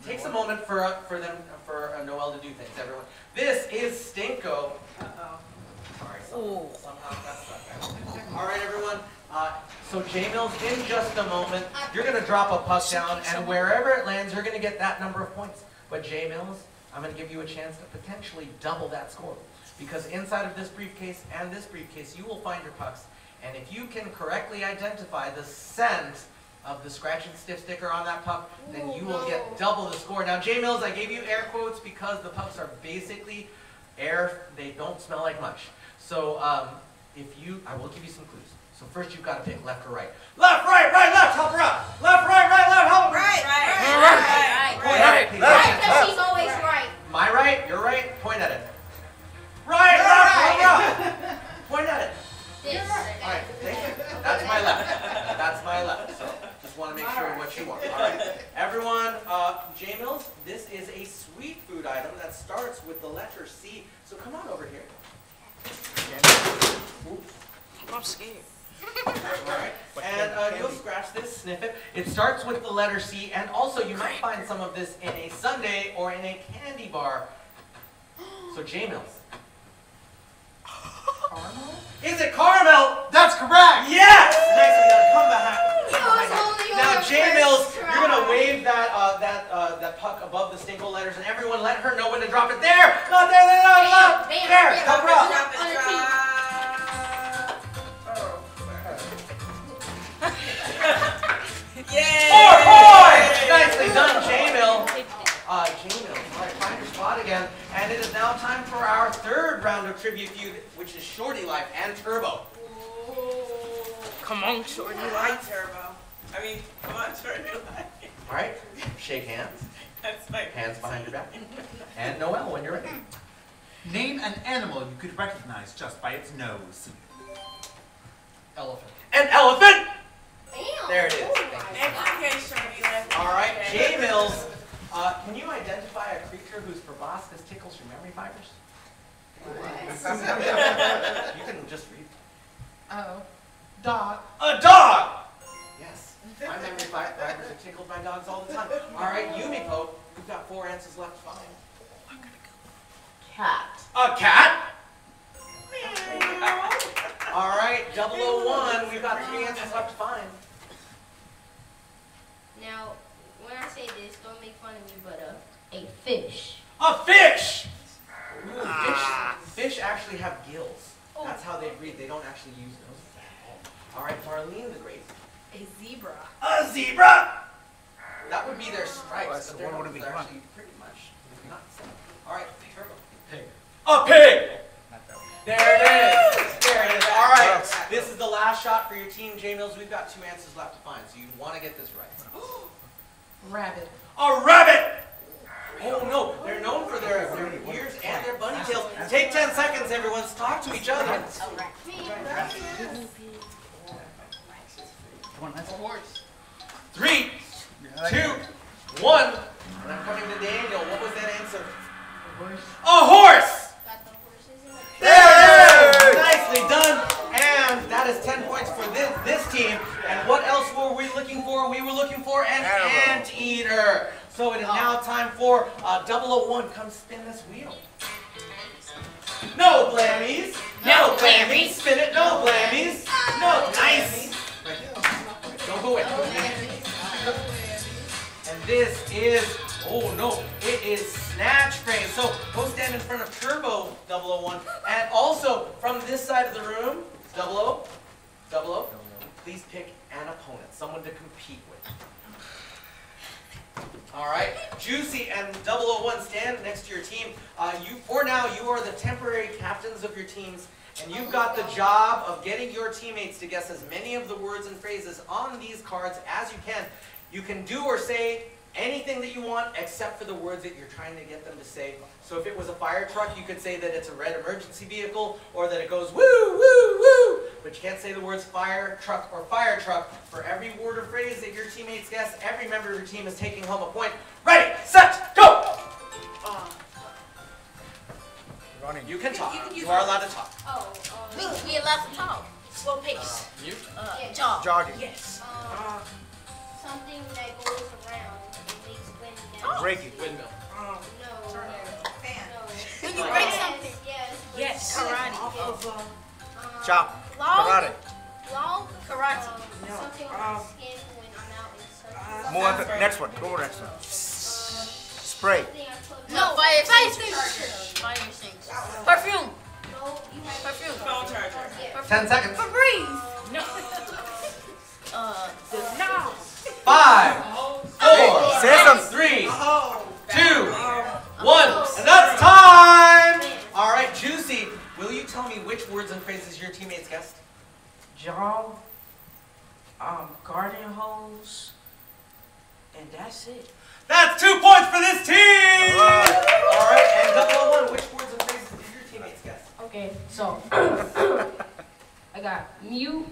Speaker 4: Takes a moment for Noelle to do things, everyone. This is Stinko. Sorry, somehow that's not bad. All right, everyone. So J Mills, in just a moment, you're gonna drop a puck down, and wherever it lands, you're gonna get that number of points. But J Mills, I'm gonna give you a chance to potentially double that score, because inside of this briefcase and this briefcase, you will find your pucks, and if you can correctly identify the scent of the scratch and sniff sticker on that puck, then you will get double the score. Now, J Mills, I gave you air quotes because the pucks are basically air. They don't smell like much. So, I will give you some clues. So first, you've got to pick left or right. Left, right, left, help her out. Left, right, left, help her.
Speaker 3: Right.
Speaker 4: Point at it, please.
Speaker 3: Right, because she's always right.
Speaker 4: My right, your right, point at it. Right, left, help her out. Point at it.
Speaker 3: This.
Speaker 4: All right, thank you. That's my left. That's my left. So just want to make sure what you want. All right, everyone. J Mills,
Speaker 1: this is a sweet food item that starts with the letter C. So come on over here.
Speaker 7: I'm scared.
Speaker 1: All right. And you'll scratch this, sniff it. It starts with the letter C, and also you might find some of this in a sundae or in a candy bar. So J-Mills. Caramel? Is it caramel?
Speaker 2: That's correct!
Speaker 1: Yes! Nice, we gotta come behind.
Speaker 3: only
Speaker 1: Now,
Speaker 3: on
Speaker 1: J-Mills,
Speaker 3: first
Speaker 1: you're gonna
Speaker 3: try.
Speaker 1: wave that puck above the stinko letters, and everyone let her know when to drop it. There! Not there, there, not, not.
Speaker 3: Bam,
Speaker 1: There,
Speaker 3: bam,
Speaker 1: help her
Speaker 3: bam,
Speaker 1: out.
Speaker 3: on the team.
Speaker 7: Yay!
Speaker 1: 4 points! Nicely done, J-Mill. J-Mill, all right, find your spot again. And it is now time for our third round of Trivia Feud, which is Shorty Life and Turbo.
Speaker 7: Come on, Shorty.
Speaker 10: Light turbo. I mean, come on, turn your light.
Speaker 1: All right, shake hands.
Speaker 10: That's my
Speaker 1: Hands behind your back. And Noelle, when you're ready.
Speaker 2: Name an animal you could recognize just by its nose.
Speaker 9: Elephant.
Speaker 1: An elephant!
Speaker 3: Bam.
Speaker 1: There it is.
Speaker 10: Okay, Shorty left.
Speaker 1: All right, J-Mills, can you identify a creature whose proboscis tickles your memory fibers? You can just read.
Speaker 8: Oh.
Speaker 1: Dog. A dog! Yes. My memory fibers are tickled by dogs all the time. All right, Yumiko, we've got 4 answers left to find.
Speaker 8: Cat.
Speaker 1: A cat? All right, 001, we've got 3 answers left to find.
Speaker 3: Now, when I say this, don't make fun of me, but a fish.
Speaker 1: A fish! Ooh, fish actually have gills. That's how they breathe. They don't actually use noses. All right, Marlene the Great.
Speaker 10: A zebra.
Speaker 1: A zebra! That would be their stripes,
Speaker 6: Well, that's
Speaker 1: but
Speaker 6: the
Speaker 1: their
Speaker 6: one would
Speaker 1: noses
Speaker 6: be
Speaker 1: are
Speaker 6: fun.
Speaker 1: actually pretty much nuts. All right, Turbo.
Speaker 9: Pig.
Speaker 1: A pig!
Speaker 6: Not that one.
Speaker 1: There it is. There it is. All right, this is the last shot for your team, J-Mills. We've got 2 answers left to find, so you want to get this right.
Speaker 8: Rabbit.
Speaker 1: A rabbit! Oh no, they're known for their ears and their bunny tails. Take 10 seconds, everyone. Talk to each other.
Speaker 6: Come on, that's a horse.
Speaker 1: 3, 2, 1. And I'm coming to Daniel. What was that answer? A horse!
Speaker 3: Got the horses in the
Speaker 1: There it is! Nicely done. And that is 10 points for this team. And what else were we looking for? We were looking for an anteater. So it is now time for 001. Come spin this wheel. No blammies. No blammies. Spin it. No blammies. No. Nice. Don't go in. And this is, oh no, it is snatch frame. So go stand in front of Turbo 001. And also from this side of the room, 00, please pick an opponent, someone to compete with. All right, Juicy and 001 stand next to your team. For now, you are the temporary captains of your teams, and you've got the job of getting your teammates to guess as many of the words and phrases on these cards as you can. You can do or say anything that you want except for the words that you're trying to get them to say. So if it was a fire truck, you could say that it's a red emergency vehicle or that it goes woo, woo, woo. But you can't say the words fire truck or fire truck. For every word or phrase that your teammates guess, every member of your team is taking home a point. Ready, set, go!
Speaker 6: Running.
Speaker 1: You can talk. You are allowed to talk.
Speaker 3: We allowed to talk.
Speaker 7: Slow pace.
Speaker 9: Mute.
Speaker 7: Jog.
Speaker 6: Jogging.
Speaker 7: Yes.
Speaker 3: Something that goes around and makes wind down.
Speaker 6: Breaking.
Speaker 9: Windmill.
Speaker 3: No.
Speaker 7: When you break something.
Speaker 3: Yes.
Speaker 7: Yes. Karate.
Speaker 6: Chop.
Speaker 3: Long.
Speaker 6: Karate.
Speaker 3: Long.
Speaker 7: Karate.
Speaker 3: Something on my skin when I'm out in sun.
Speaker 6: Move on to the next one. Go to the next one. Spray.
Speaker 3: Something I put-
Speaker 7: No, fire extinguisher. Fire extinguisher. Perfume.
Speaker 3: No, you have
Speaker 7: Perfume.
Speaker 10: Phone charger.
Speaker 3: Yeah.
Speaker 1: 10 seconds.
Speaker 7: Febreze. No. No.
Speaker 1: 5, 4,
Speaker 6: Say something.
Speaker 1: 3, 2, 1, and that's time! All right, Juicy, will you tell me which words and phrases your teammates guessed?
Speaker 7: Jog. Garden hose. And that's it.
Speaker 1: That's 2 points for this team! All right, and 001, which words and phrases did your teammates guess?
Speaker 11: Okay, so I got mute,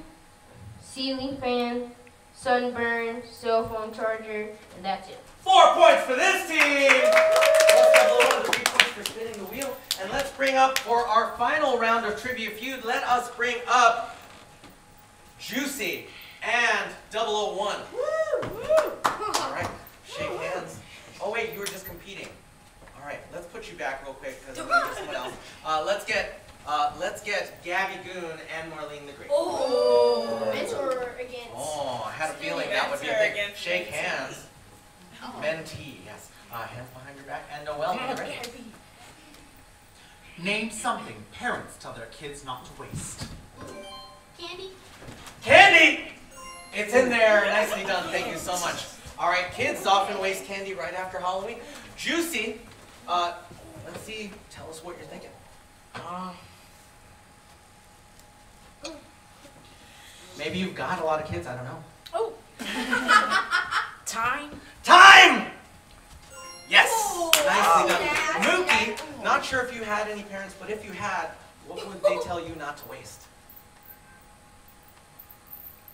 Speaker 11: ceiling fan, sunburn, cell phone charger, and that's it.
Speaker 4: 4 points for this team. Let's double over 3 points for spinning the wheel. And let's bring up for our final round of Trivia Feud, let us bring up Juicy and 001. All right, shake hands. Oh wait, you were just competing. All right, let's put you back real quick because I'm going to get someone else. Let's get Gabby Goon and Marlene the Great.
Speaker 3: Oh, mentor against.
Speaker 4: Oh, I had a feeling that would be a big shake hands. Mentee, yes. Hands behind your back. And Noelle, you ready?
Speaker 6: Name something parents tell their kids not to waste.
Speaker 3: Candy.
Speaker 4: Candy! It's in there. Nicely done. Thank you so much. All right, kids often waste candy right after Halloween. Juicy, let's see. Tell us what you're thinking. Maybe you've got a lot of kids. I don't know.
Speaker 7: Oh. Time.
Speaker 4: Time! Yes.
Speaker 3: Oh,
Speaker 4: Nicely done.
Speaker 3: yeah.
Speaker 4: Mookie, not sure if you had any parents, but if you had, what would they tell you not to waste?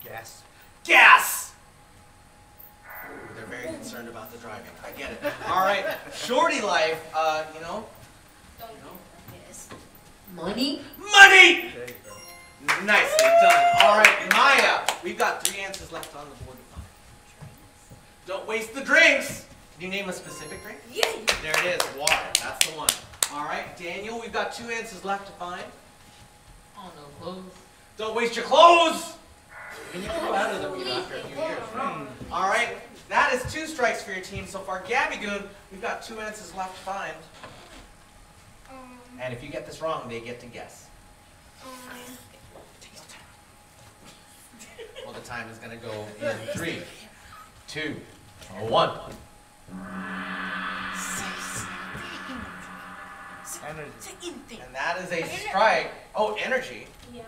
Speaker 6: Gas.
Speaker 4: Gas! Ooh, they're very concerned about the driving. I get it. All right, shorty life, you know.
Speaker 3: Yes.
Speaker 11: Money?
Speaker 4: Money!
Speaker 6: There you go.
Speaker 4: Nicely done. All right, Maya, we've got 3 answers left on the board to find. Don't waste the drinks. Can you name a specific drink?
Speaker 3: Yeah.
Speaker 4: There it is, water. That's the one. All right, Daniel, we've got 2 answers left to find.
Speaker 11: Oh no, clothes.
Speaker 4: Don't waste your clothes. And you grow out of them after a few years, right? All right, that is 2 strikes for your team so far. Gabby Goon, we've got 2 answers left to find. And if you get this wrong, they get to guess. Well, the time is going to go in 3, 2, 1.
Speaker 6: Energy.
Speaker 4: And that is a strike. Oh, energy.
Speaker 3: Yeah.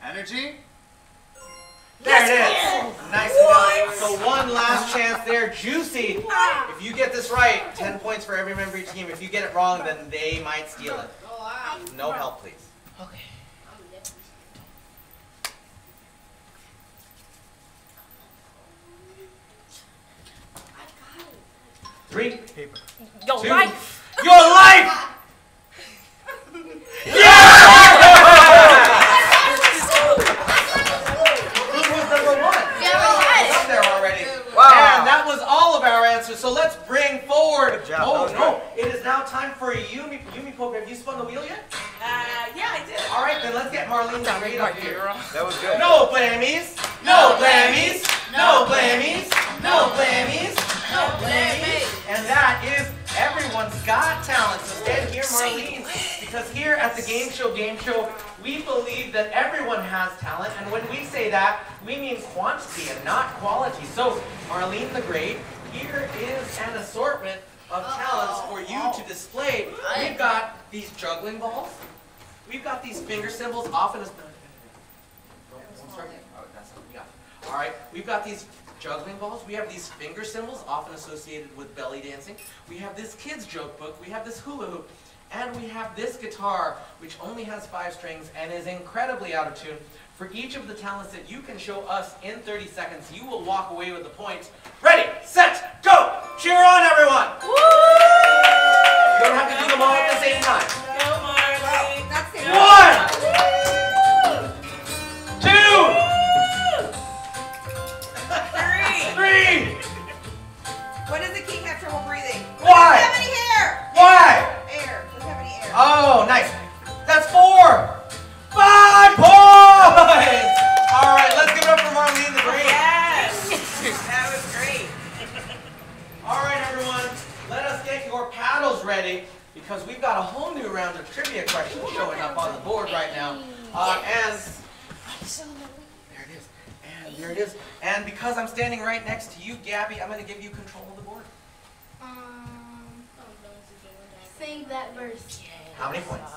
Speaker 2: Energy?
Speaker 4: There it is. Nicely done. So one last chance there. Juicy. If you get this right, 10 points for every member of your team. If you get it wrong, then they might steal it.
Speaker 3: Oh, wow.
Speaker 4: No help, please.
Speaker 11: Okay.
Speaker 3: I'm definitely.
Speaker 4: 3,
Speaker 6: Paper.
Speaker 7: Your
Speaker 4: 2,
Speaker 7: life.
Speaker 4: Your life! Who was number 1? Up there already. And that was all of our answers. So let's bring forward.
Speaker 6: Good job.
Speaker 4: Oh
Speaker 6: That was
Speaker 4: no! It is now time for Yumi. Yumi Pope, have you spun the wheel yet?
Speaker 10: Yeah, I did.
Speaker 4: All right, then let's get Marlene the Great up here.
Speaker 6: That was good.
Speaker 4: No blammies. No blammies. No blammies. No blammies.
Speaker 3: No, baby.
Speaker 4: And that is Everyone's Got Talent. So stand here, Marlene, because here at the Game Show, we believe that everyone has talent, and when we say that, we mean quantity and not quality. So, Marlene the Great, here is an assortment of talents for you to display. We've got these juggling balls. We've got these finger cymbals, often as... All right, we've got these juggling balls. We have these finger cymbals, often associated with belly dancing. We have this kids joke book. We have this hula hoop. And we have this guitar, which only has 5 strings and is incredibly out of tune. For each of the talents that you can show us in 30 seconds, you will walk away with the points. Ready, set, go! Cheer on, everyone! Woo! You don't have to do them all at the same time.
Speaker 10: Go, Marley.
Speaker 3: That's it.
Speaker 4: 1, 2, 3.
Speaker 10: Why does the king have trouble breathing?
Speaker 4: Why?
Speaker 10: Doesn't have any hair.
Speaker 4: Why?
Speaker 10: Air. Doesn't have any air.
Speaker 4: Oh, nice. That's 4. 5 points! All right, let's give it up for Marlene the Great.
Speaker 10: Yes. That was great.
Speaker 4: All right, everyone, let us get your paddles ready because we've got a whole new round of trivia questions showing up on the board right now. And there it is. And there it is. And because I'm standing right next to you, Gabby, I'm going to give you control of the board.
Speaker 3: Sing that verse.
Speaker 4: How many points?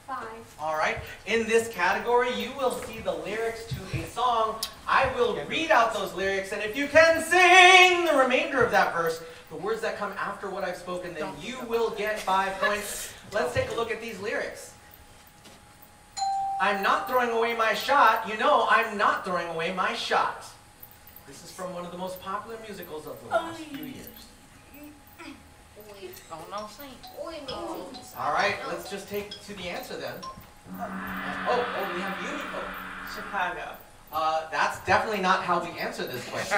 Speaker 3: 5.
Speaker 4: All right. In this category, you will see the lyrics to a song. I will read out those lyrics, and if you can sing the remainder of that verse, the words that come after what I've spoken, then you will get 5 points. Let's take a look at these lyrics. I'm not throwing away my shot. You know I'm not throwing away my shot. This is from one of the most popular musicals of the last few years.
Speaker 11: Oh, no, sing.
Speaker 4: All right, let's just take to the answer then. Oh, we have Unico.
Speaker 10: Chicago.
Speaker 4: That's definitely not how we answer this question.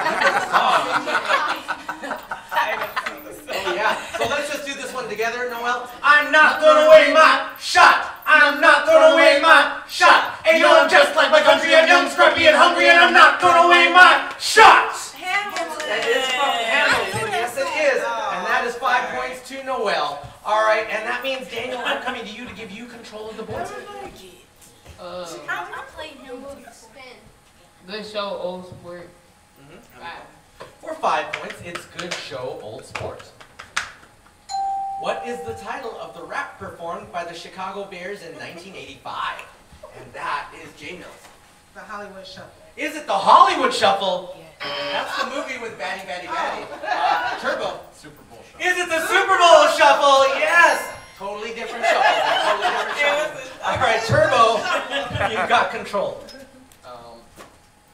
Speaker 4: Oh yeah, so let's just do this one together, Noel. I'm not gonna weigh my shot. I'm not gonna weigh my shot. And you know I'm just like my country. I'm young, scrappy, and hungry, and I'm not gonna weigh my shot.
Speaker 10: Hamilton.
Speaker 4: That is from Hamilton. Yes, it is. And that is 5 points to Noel. All right, and that means, Daniel, I'm coming to you to give you control of the board.
Speaker 3: I'm playing him with spin.
Speaker 11: Good show, old sport.
Speaker 4: For 5 points, it's Good Show, Old Sport. What is the title of the rap performed by the Chicago Bears in 1985? And that is J Mills.
Speaker 8: The Hollywood Shuffle.
Speaker 4: Is it the Hollywood Shuffle?
Speaker 1: That's the movie with Batty Batty Batty.
Speaker 4: Turbo.
Speaker 6: Super Bowl show.
Speaker 4: Is it the Super Bowl Shuffle? Yes! Totally different shuffle. Totally different shuffle. All right, Turbo, you've got control.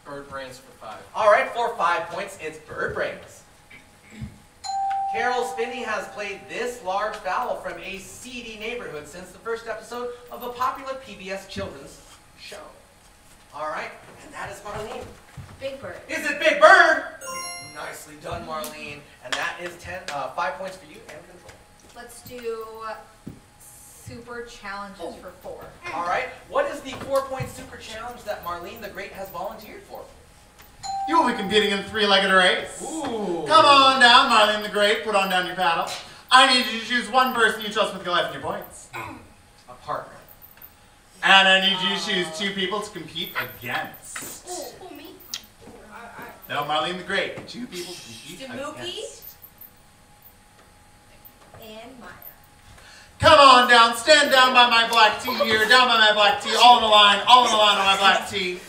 Speaker 6: Bird brains for 5.
Speaker 4: All right, for 5 points, it's Bird Brains. Carol Spinney has played this large fowl from a seedy neighborhood since the first episode of a popular PBS children's show. All right, and that is Marlene.
Speaker 3: Big Bird.
Speaker 4: Is it Big Bird? Nicely done, Marlene. And that is 5 points for you and control.
Speaker 3: Let's do super challenges for 4.
Speaker 4: All right, what is the 4-point super challenge that Marlene the Great has volunteered for?
Speaker 2: You will be competing in a 3-legged race.
Speaker 4: Ooh.
Speaker 2: Come on down, Marlene the Great. Put on down your paddle. I need you to choose one person you trust with your life and your points.
Speaker 4: A partner.
Speaker 2: And I need you to choose 2 people to compete against.
Speaker 3: Oh, me.
Speaker 2: No, Marlene the Great. 2 people to compete
Speaker 10: Jamuki.
Speaker 2: against.
Speaker 3: And Maya.
Speaker 2: Come on down. Stand down by my black tea here. Down by my black tea. All in a line. All in a line on my black tea.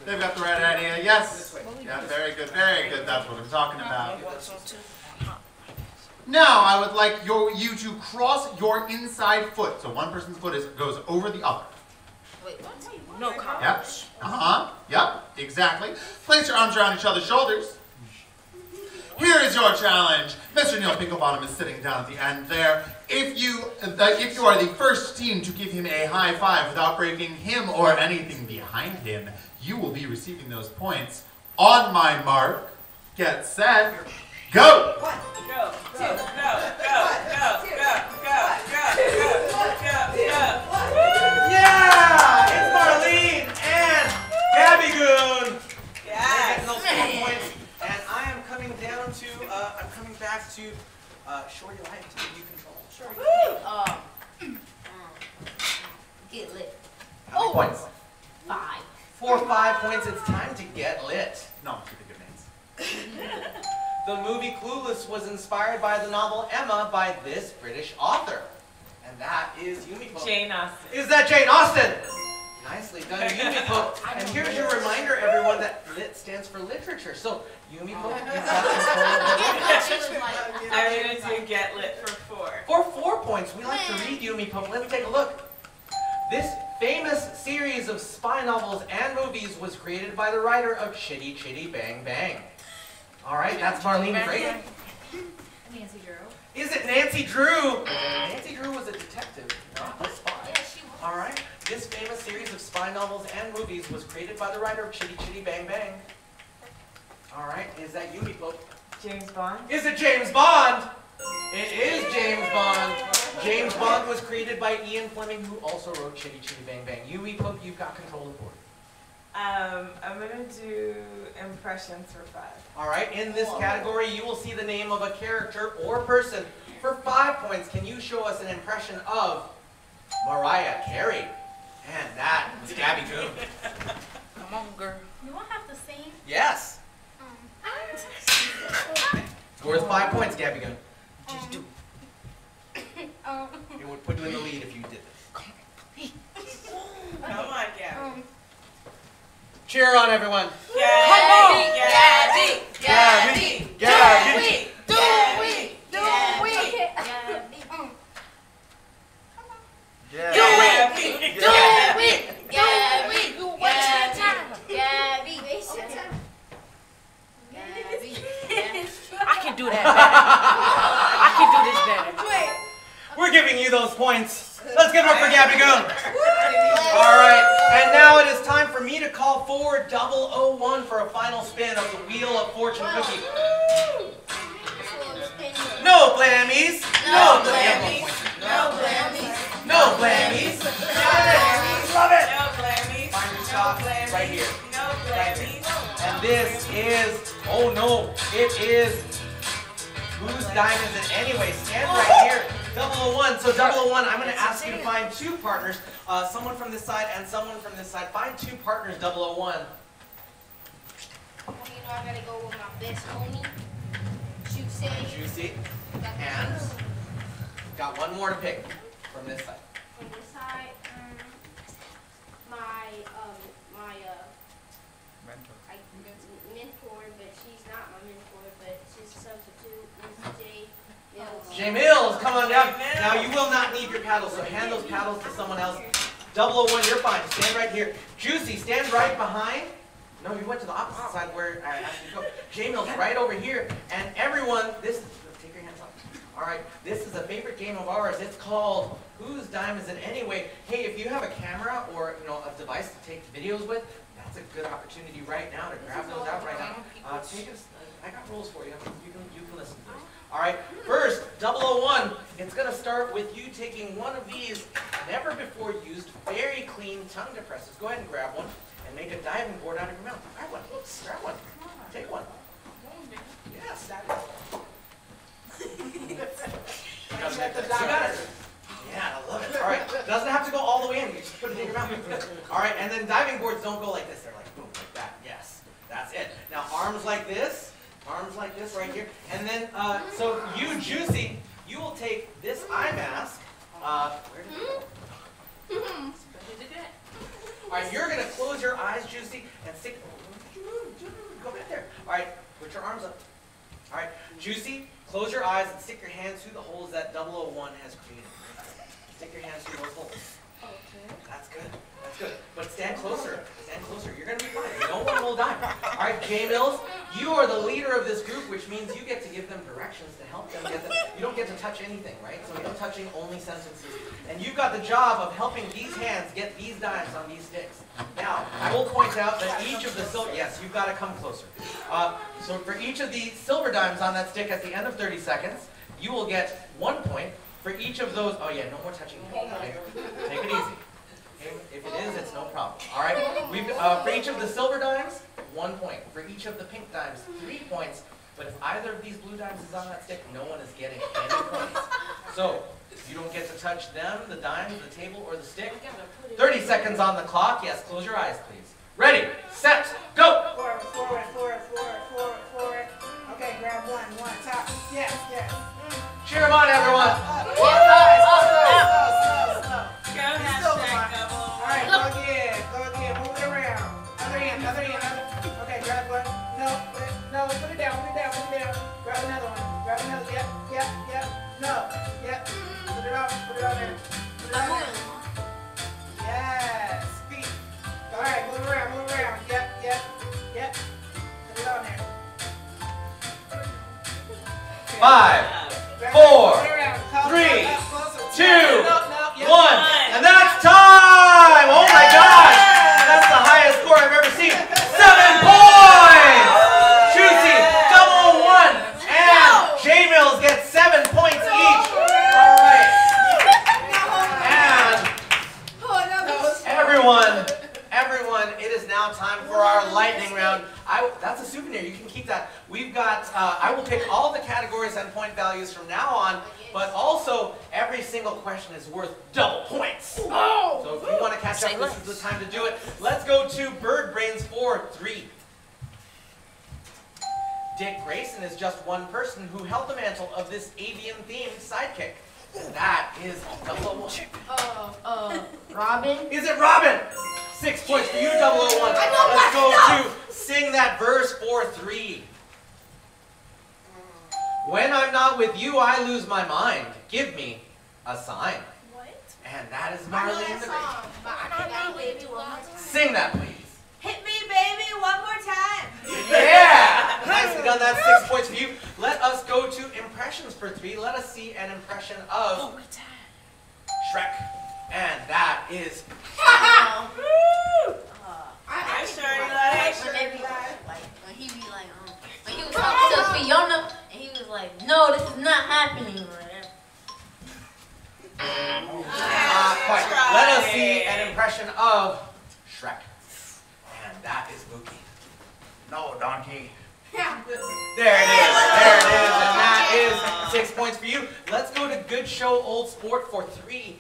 Speaker 2: They've got the right idea. Yes. Yeah, very good. Very good. That's what I'm talking about. Now, I would like you to cross your inside foot. So one person's foot goes over the other.
Speaker 11: Wait, what? No comment.
Speaker 2: Yep. Yep. Exactly. Place your arms around each other's shoulders. Here is your challenge. Mr. Neil Pinklebottom is sitting down at the end there. If you are the first team to give him a high five without breaking him or anything behind him, you will be receiving those points. On my mark, get set, go!
Speaker 10: 1, go, 2, go, go, go, go.
Speaker 4: Yeah! It's Marlene and Gabby Goon.
Speaker 10: Yes.
Speaker 4: Getting those 4 points. And I am coming down to, I'm coming back to Shorty Life to give you control.
Speaker 3: Get lit.
Speaker 4: How many points?
Speaker 3: 5.
Speaker 4: For 5 points, it's time to get lit.
Speaker 2: No, keep the good names.
Speaker 4: The movie Clueless was inspired by the novel Emma by this British author. And that is Yumiko.
Speaker 10: Jane Austen.
Speaker 4: Is that Jane Austen? Nicely done, Yumiko. And here's your reminder, everyone, that lit stands for literature. So, Yumiko, you've got control of the point.
Speaker 10: I'm going to do get lit for 4.
Speaker 4: For 4 points, we like to read Yumiko. Let's take a look. This famous series of spy novels and movies was created by the writer of Chitty Chitty Bang Bang. All right, that's Marlene Great.
Speaker 3: Nancy Drew.
Speaker 4: Is it Nancy Drew? Nancy Drew was a detective, not a spy.
Speaker 3: Yeah, she was.
Speaker 4: All right, this famous series of spy novels and movies was created by the writer of Chitty Chitty Bang Bang. All right, is that Yumiko?
Speaker 10: James Bond.
Speaker 4: Is it James Bond? It is James Bond. James Bond was created by Ian Fleming, who also wrote Chitty Chitty Bang Bang. Yumiko, you've got control of the board.
Speaker 10: I'm going to do impressions for 5.
Speaker 4: All right, in this category, you will see the name of a character or person. For 5 points, can you show us an impression of Mariah Carey? And that was Gabby Goon.
Speaker 11: Come on, girl.
Speaker 3: You won't have to sing.
Speaker 4: Yes. It's worth 5 points, Gabby Goon.
Speaker 11: Just do
Speaker 4: It would put you in the lead if you did this.
Speaker 10: Come on, Gabby.
Speaker 4: Cheer on, everyone.
Speaker 10: Gabby, Gabby,
Speaker 4: Gabby,
Speaker 10: Gabby,
Speaker 4: Gabby.
Speaker 3: Do it. Do it.
Speaker 6: Yeah.
Speaker 10: Gabby,
Speaker 3: Do it. Gabby. Do it.
Speaker 11: do that better. I can do this better.
Speaker 3: Wait.
Speaker 4: We're giving you those points. Let's give it up for Gabby Goon. All right, and now it is time for me to call forward 001 for a final spin of the Wheel of Fortune cookie. No blammies. No blammies.
Speaker 3: No blammies.
Speaker 4: No blammies. Love it.
Speaker 10: No blammies.
Speaker 4: Find your stop right here.
Speaker 10: No blammies.
Speaker 4: And this is, oh no, it is Whose Diamonds It Anyway? Stand right here. 001. So 001, I'm going to ask you to find two partners, someone from this side and someone from this side. Find two partners, 001.
Speaker 3: You know I gotta go with my best homie.
Speaker 4: Juicy. And got one more to pick from this side.
Speaker 3: From this side, my mentor, but she's not my mentor, but she's a substitute, Miss J. Mills.
Speaker 4: J Mills, come on down. Now you will not need your paddles, so hand those paddles to someone else. 001, you're fine. Stand right here. Juicy, stand right behind. No, you went to the opposite side where I asked you to go. J Mills right over here. And everyone, take your hands up. All right, this is a favorite game of ours. It's called Whose Diamonds It Anyway? Hey, if you have a camera or a device to take videos with, that's a good opportunity right now to grab those out right now. I got rules for you. You can listen to those. All right, first, 001, it's going to start with you taking one of these never before used, very clean tongue depressors. Go ahead and grab one and make a diving board out of your mouth. Grab one. Grab one. Take one. Yes, that is. You got it. Yeah, I love it. All right, doesn't have to go all the way in. You just put it in your mouth. All right, and then diving boards don't go like this. They're like boom, like that. Yes, that's it. Now arms like this right here, and then so you, Juicy, you will take this eye mask. Where did it go? All right, you're gonna close your eyes, Juicy, and stick. Go back there. All right, put your arms up. All right, Juicy, close your eyes and stick your hands through the holes that 001 has created. Stick your hands through those holes.
Speaker 3: Okay.
Speaker 4: That's good. That's good. But stand closer. Stand closer. You're gonna be fine. No one will die. All right, J Mills, you are the leader of this group, which means you get to give them directions to help them get them. You don't get to touch anything, right? So no touching, only sentences. And you've got the job of helping these hands get these dimes on these sticks. Now, I will point out that each of the silver, yes, you've got to come closer. So for each of the silver dimes on that stick at the end of 30 seconds, you will get 1 point. For each of those, oh yeah, no more touching. Okay. Take it easy. Okay? If it is, it's no problem. All right. For each of the silver dimes, 1 point. For each of the pink dimes, 3 points. But if either of these blue dimes is on that stick, no one is getting any points. So you don't get to touch them, the dimes, the table, or the stick. 30 seconds on the clock. Yes, close your eyes, please. Ready, set, go.
Speaker 8: Forward. Okay, grab one, top. Yes.
Speaker 4: Cheer them on, everyone.
Speaker 8: Slow.
Speaker 10: Go hashtag double.
Speaker 8: All right, go again. Move it around. Other end. Okay, grab one. No, put it down. Grab another one. Yep. No, yep. Put it on there. Yes. Feet. All right, move around. Yep. Put it on there.
Speaker 4: 5, 4, 3, 2, 1, and that's time! Oh my gosh! That's the highest score I've ever seen. 7 points! Juicy, 001, and J Mills gets 7 points each. All right. And everyone, it is now time for our lightning round. That's a souvenir. You can keep that. We've got, I will pick all the categories and point values from now on, but also every single question is worth double points. So if you want to catch up, this is the time to do it. Let's go to Bird Brains 4-3. Dick Grayson is just one person who held the mantle of this avian-themed sidekick. That is 001.
Speaker 3: Robin.
Speaker 4: Is it Robin? 6 points for you, 001. Let's go to Sing That Verse 4-3. When I'm not with you, I lose my mind. Give me a sign.
Speaker 3: What?
Speaker 4: And that is Marlene the
Speaker 3: song, but I can't baby one more time.
Speaker 4: Sing that, please.
Speaker 10: Hit me, baby, one more time.
Speaker 4: Yeah! Nicely done. That's 6 points for you. Let us go directions for 3. Let us see an impression of Shrek. And that is...
Speaker 3: I sure when he be like, when he was talking to Fiona, and he was like, no, this is not happening.
Speaker 4: Quite. Let us see an impression of Shrek. And that is Mookie.
Speaker 6: No, donkey.
Speaker 4: There it is. And that is 6 points for you. Let's go to Good Show Old Sport for 3.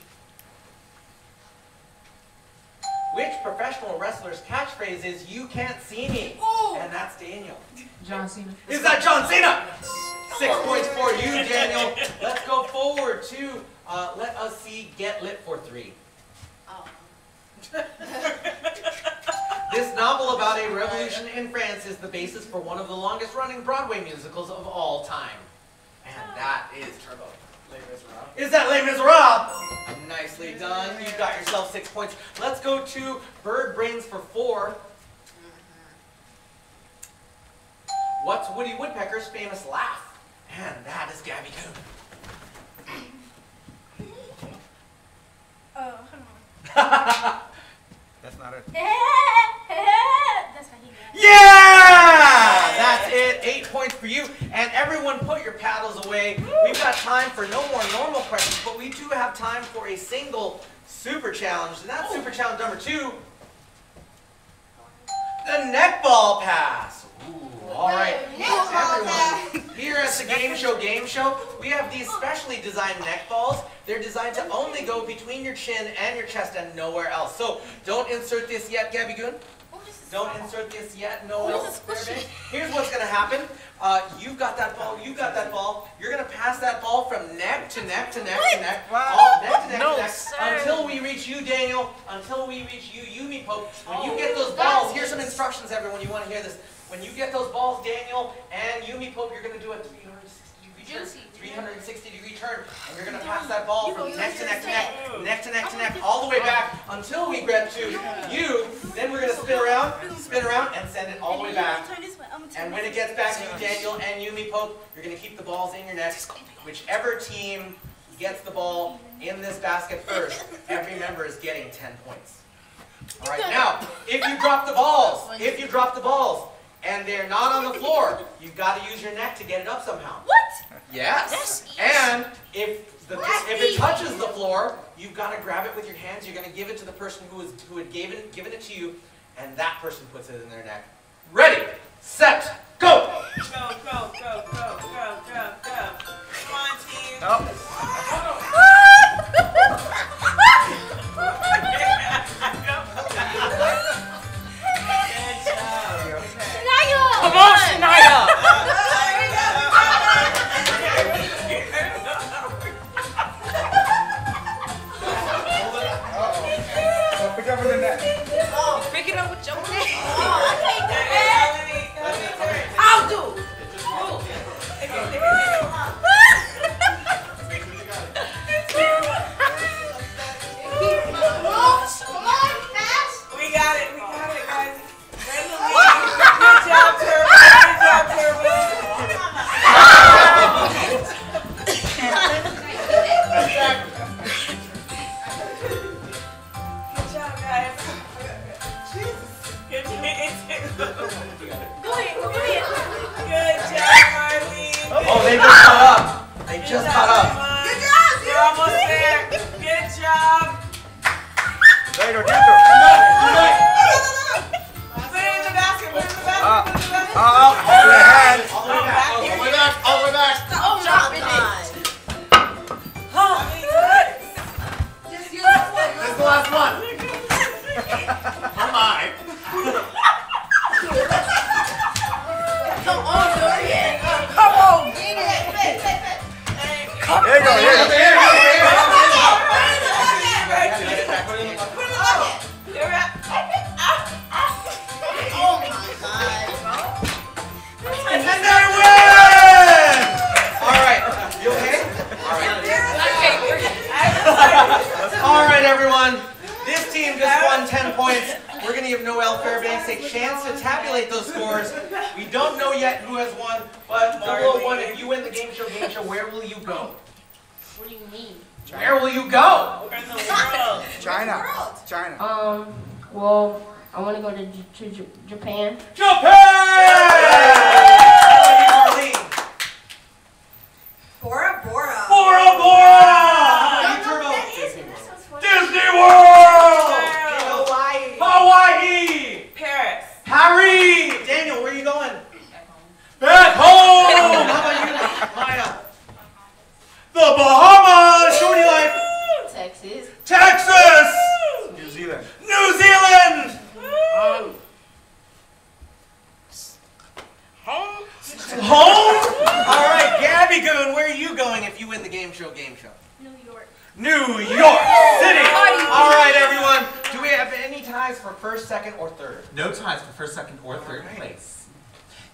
Speaker 4: Which professional wrestler's catchphrase is "You can't see me"? And that's Daniel.
Speaker 10: John Cena.
Speaker 4: Is that John Cena? 6 points for you, Daniel. Let's go forward to let us see Get Lit for 3. This novel about a revolution in France is the basis for one of the longest running Broadway musicals of all time. And that is Turbo. Is that Les Miserables? Nicely done. You got yourself 6 points. Let's go to Bird Brains for 4. What's Woody Woodpecker's famous laugh? And that is Gabby Coon.
Speaker 3: Hold on.
Speaker 6: That's not it.
Speaker 3: That's how he does.
Speaker 4: Yeah! That's it. 8 points for you. And everyone put your paddles away. We've got time for no more normal questions, but we do have time for a single super challenge. And that's super challenge number 2. The neckball pass. Ooh, all right. Everyone, here at the Game Show, we have these specially designed neck balls. They're designed to only go between your chin and your chest and nowhere else. So don't insert this yet, Gabby Goon. Don't insert this yet, no else. Here's what's going to happen. You've got that ball, you've got that ball. You're going to pass that ball from neck to neck to neck to neck. All neck to neck to neck. Until we reach you, Daniel. Until we reach you, Yumi Pope. When you get those balls, here's some instructions, everyone. You want to hear this. When you get those balls, Daniel and Yumi Pope, you're going to do a 360-degree turn, and you're going to pass that ball from neck to neck to neck, neck to neck to neck, all the way back until we get to you. Then we're going to spin around, and send it all the way back. And when it gets back to you, Daniel and Yumi Pope, you're going to keep the balls in your neck. Whichever team gets the ball in this basket first, every member is getting 10 points. All right, now, if you drop the balls, and they're not on the floor, you've got to use your neck to get it up somehow.
Speaker 3: What?
Speaker 4: Yes. And if it touches the floor, you've got to grab it with your hands. You're going to give it to the person who had given it to you, and that person puts it in their neck. Ready, set, go!
Speaker 10: Go, go, go, go, go, go, go. Come on, team.
Speaker 6: Nope.
Speaker 11: Come on, Shania!
Speaker 6: Pick up with the net.
Speaker 11: Pick it up with your neck.
Speaker 10: I'll do. We got it, guys. Good job, Turbo. Good job, Turbo. Good job, guys. Good job, Marlene.
Speaker 4: Oh, they just caught up. They just caught up.
Speaker 10: Good job, you're almost there. Good job.
Speaker 6: There you go, Dentro.
Speaker 10: Put it in the basket. Put it in the basket. Put it in the basket.
Speaker 6: Hold your hand.
Speaker 2: All the way back, all the way back, all the way back.
Speaker 3: Oh my God.
Speaker 2: This is the last one. Come on.
Speaker 3: Come on, Dorian.
Speaker 11: Come on!
Speaker 3: Get it.
Speaker 6: There you go, there you go.
Speaker 3: Oh my God.
Speaker 4: And they win! All right, you okay? All right, everyone. This team just won 10 points. We're going to give Noelle Fairbanks a chance to tabulate those scores. We don't know yet who has won, but 001, if you win the Game Show, where will you go?
Speaker 3: What do you mean?
Speaker 4: Where will you go?
Speaker 10: Where in the world?
Speaker 6: China. China.
Speaker 12: Well, I want to go to Japan.
Speaker 4: Japan!
Speaker 10: Bora Bora.
Speaker 4: Bora Bora! Disney World!
Speaker 8: Hawaii.
Speaker 4: Hawaii!
Speaker 10: Paris.
Speaker 4: Harry! Daniel, where are you going? Back home! How about you, Maya? The Bahamas! Shorty life!
Speaker 3: Texas.
Speaker 4: Texas!
Speaker 6: New Zealand.
Speaker 4: New Zealand!
Speaker 10: Home.
Speaker 4: Home? All right, Gabby Goon, where are you going if you win the Game Show?
Speaker 3: New York.
Speaker 4: New York City! All right, everyone. Do we have any ties for first, second, or third?
Speaker 2: No ties for first, second, or third place.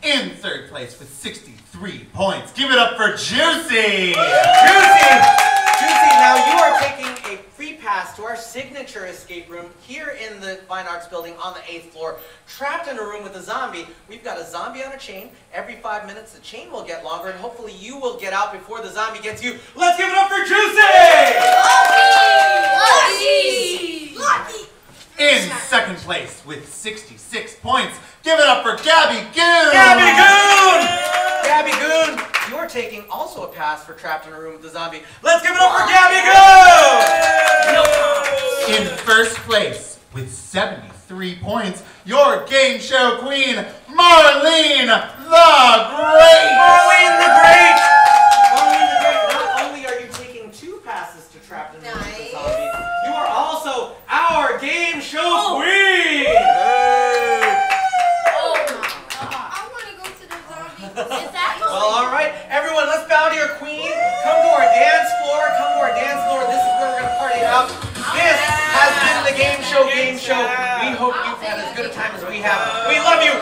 Speaker 2: In third place with 63 points, give it up for Juicy!
Speaker 4: Juicy! Juicy, now you are taking a free pass to our signature escape room here in the Fine Arts Building on the 8th floor. Trapped in a room with a zombie. We've got a zombie on a chain. Every 5 minutes the chain will get longer and hopefully you will get out before the zombie gets you. Let's give it up for Juicy!
Speaker 3: Lucky!
Speaker 2: In second place with 66 points, give it up for Gabby Goon!
Speaker 4: Gabby Goon! Gabby Goon, you're taking also a pass for Trapped in a Room with the Zombie. Let's give it up for Gabby Goon!
Speaker 2: In first place with 73 points, your game show queen, Marlene the Great!
Speaker 4: Marlene the Great! Marlene the Great, not only are you taking 2 passes to Trapped in a Room with the Zombie, you are also our game show queen! Well, all right, everyone, let's bow to your queen. Come to our dance floor. Come to our dance floor. This is where we're going to party it out. This has been the Game Show. We hope you've had as good a time as we have. We love you.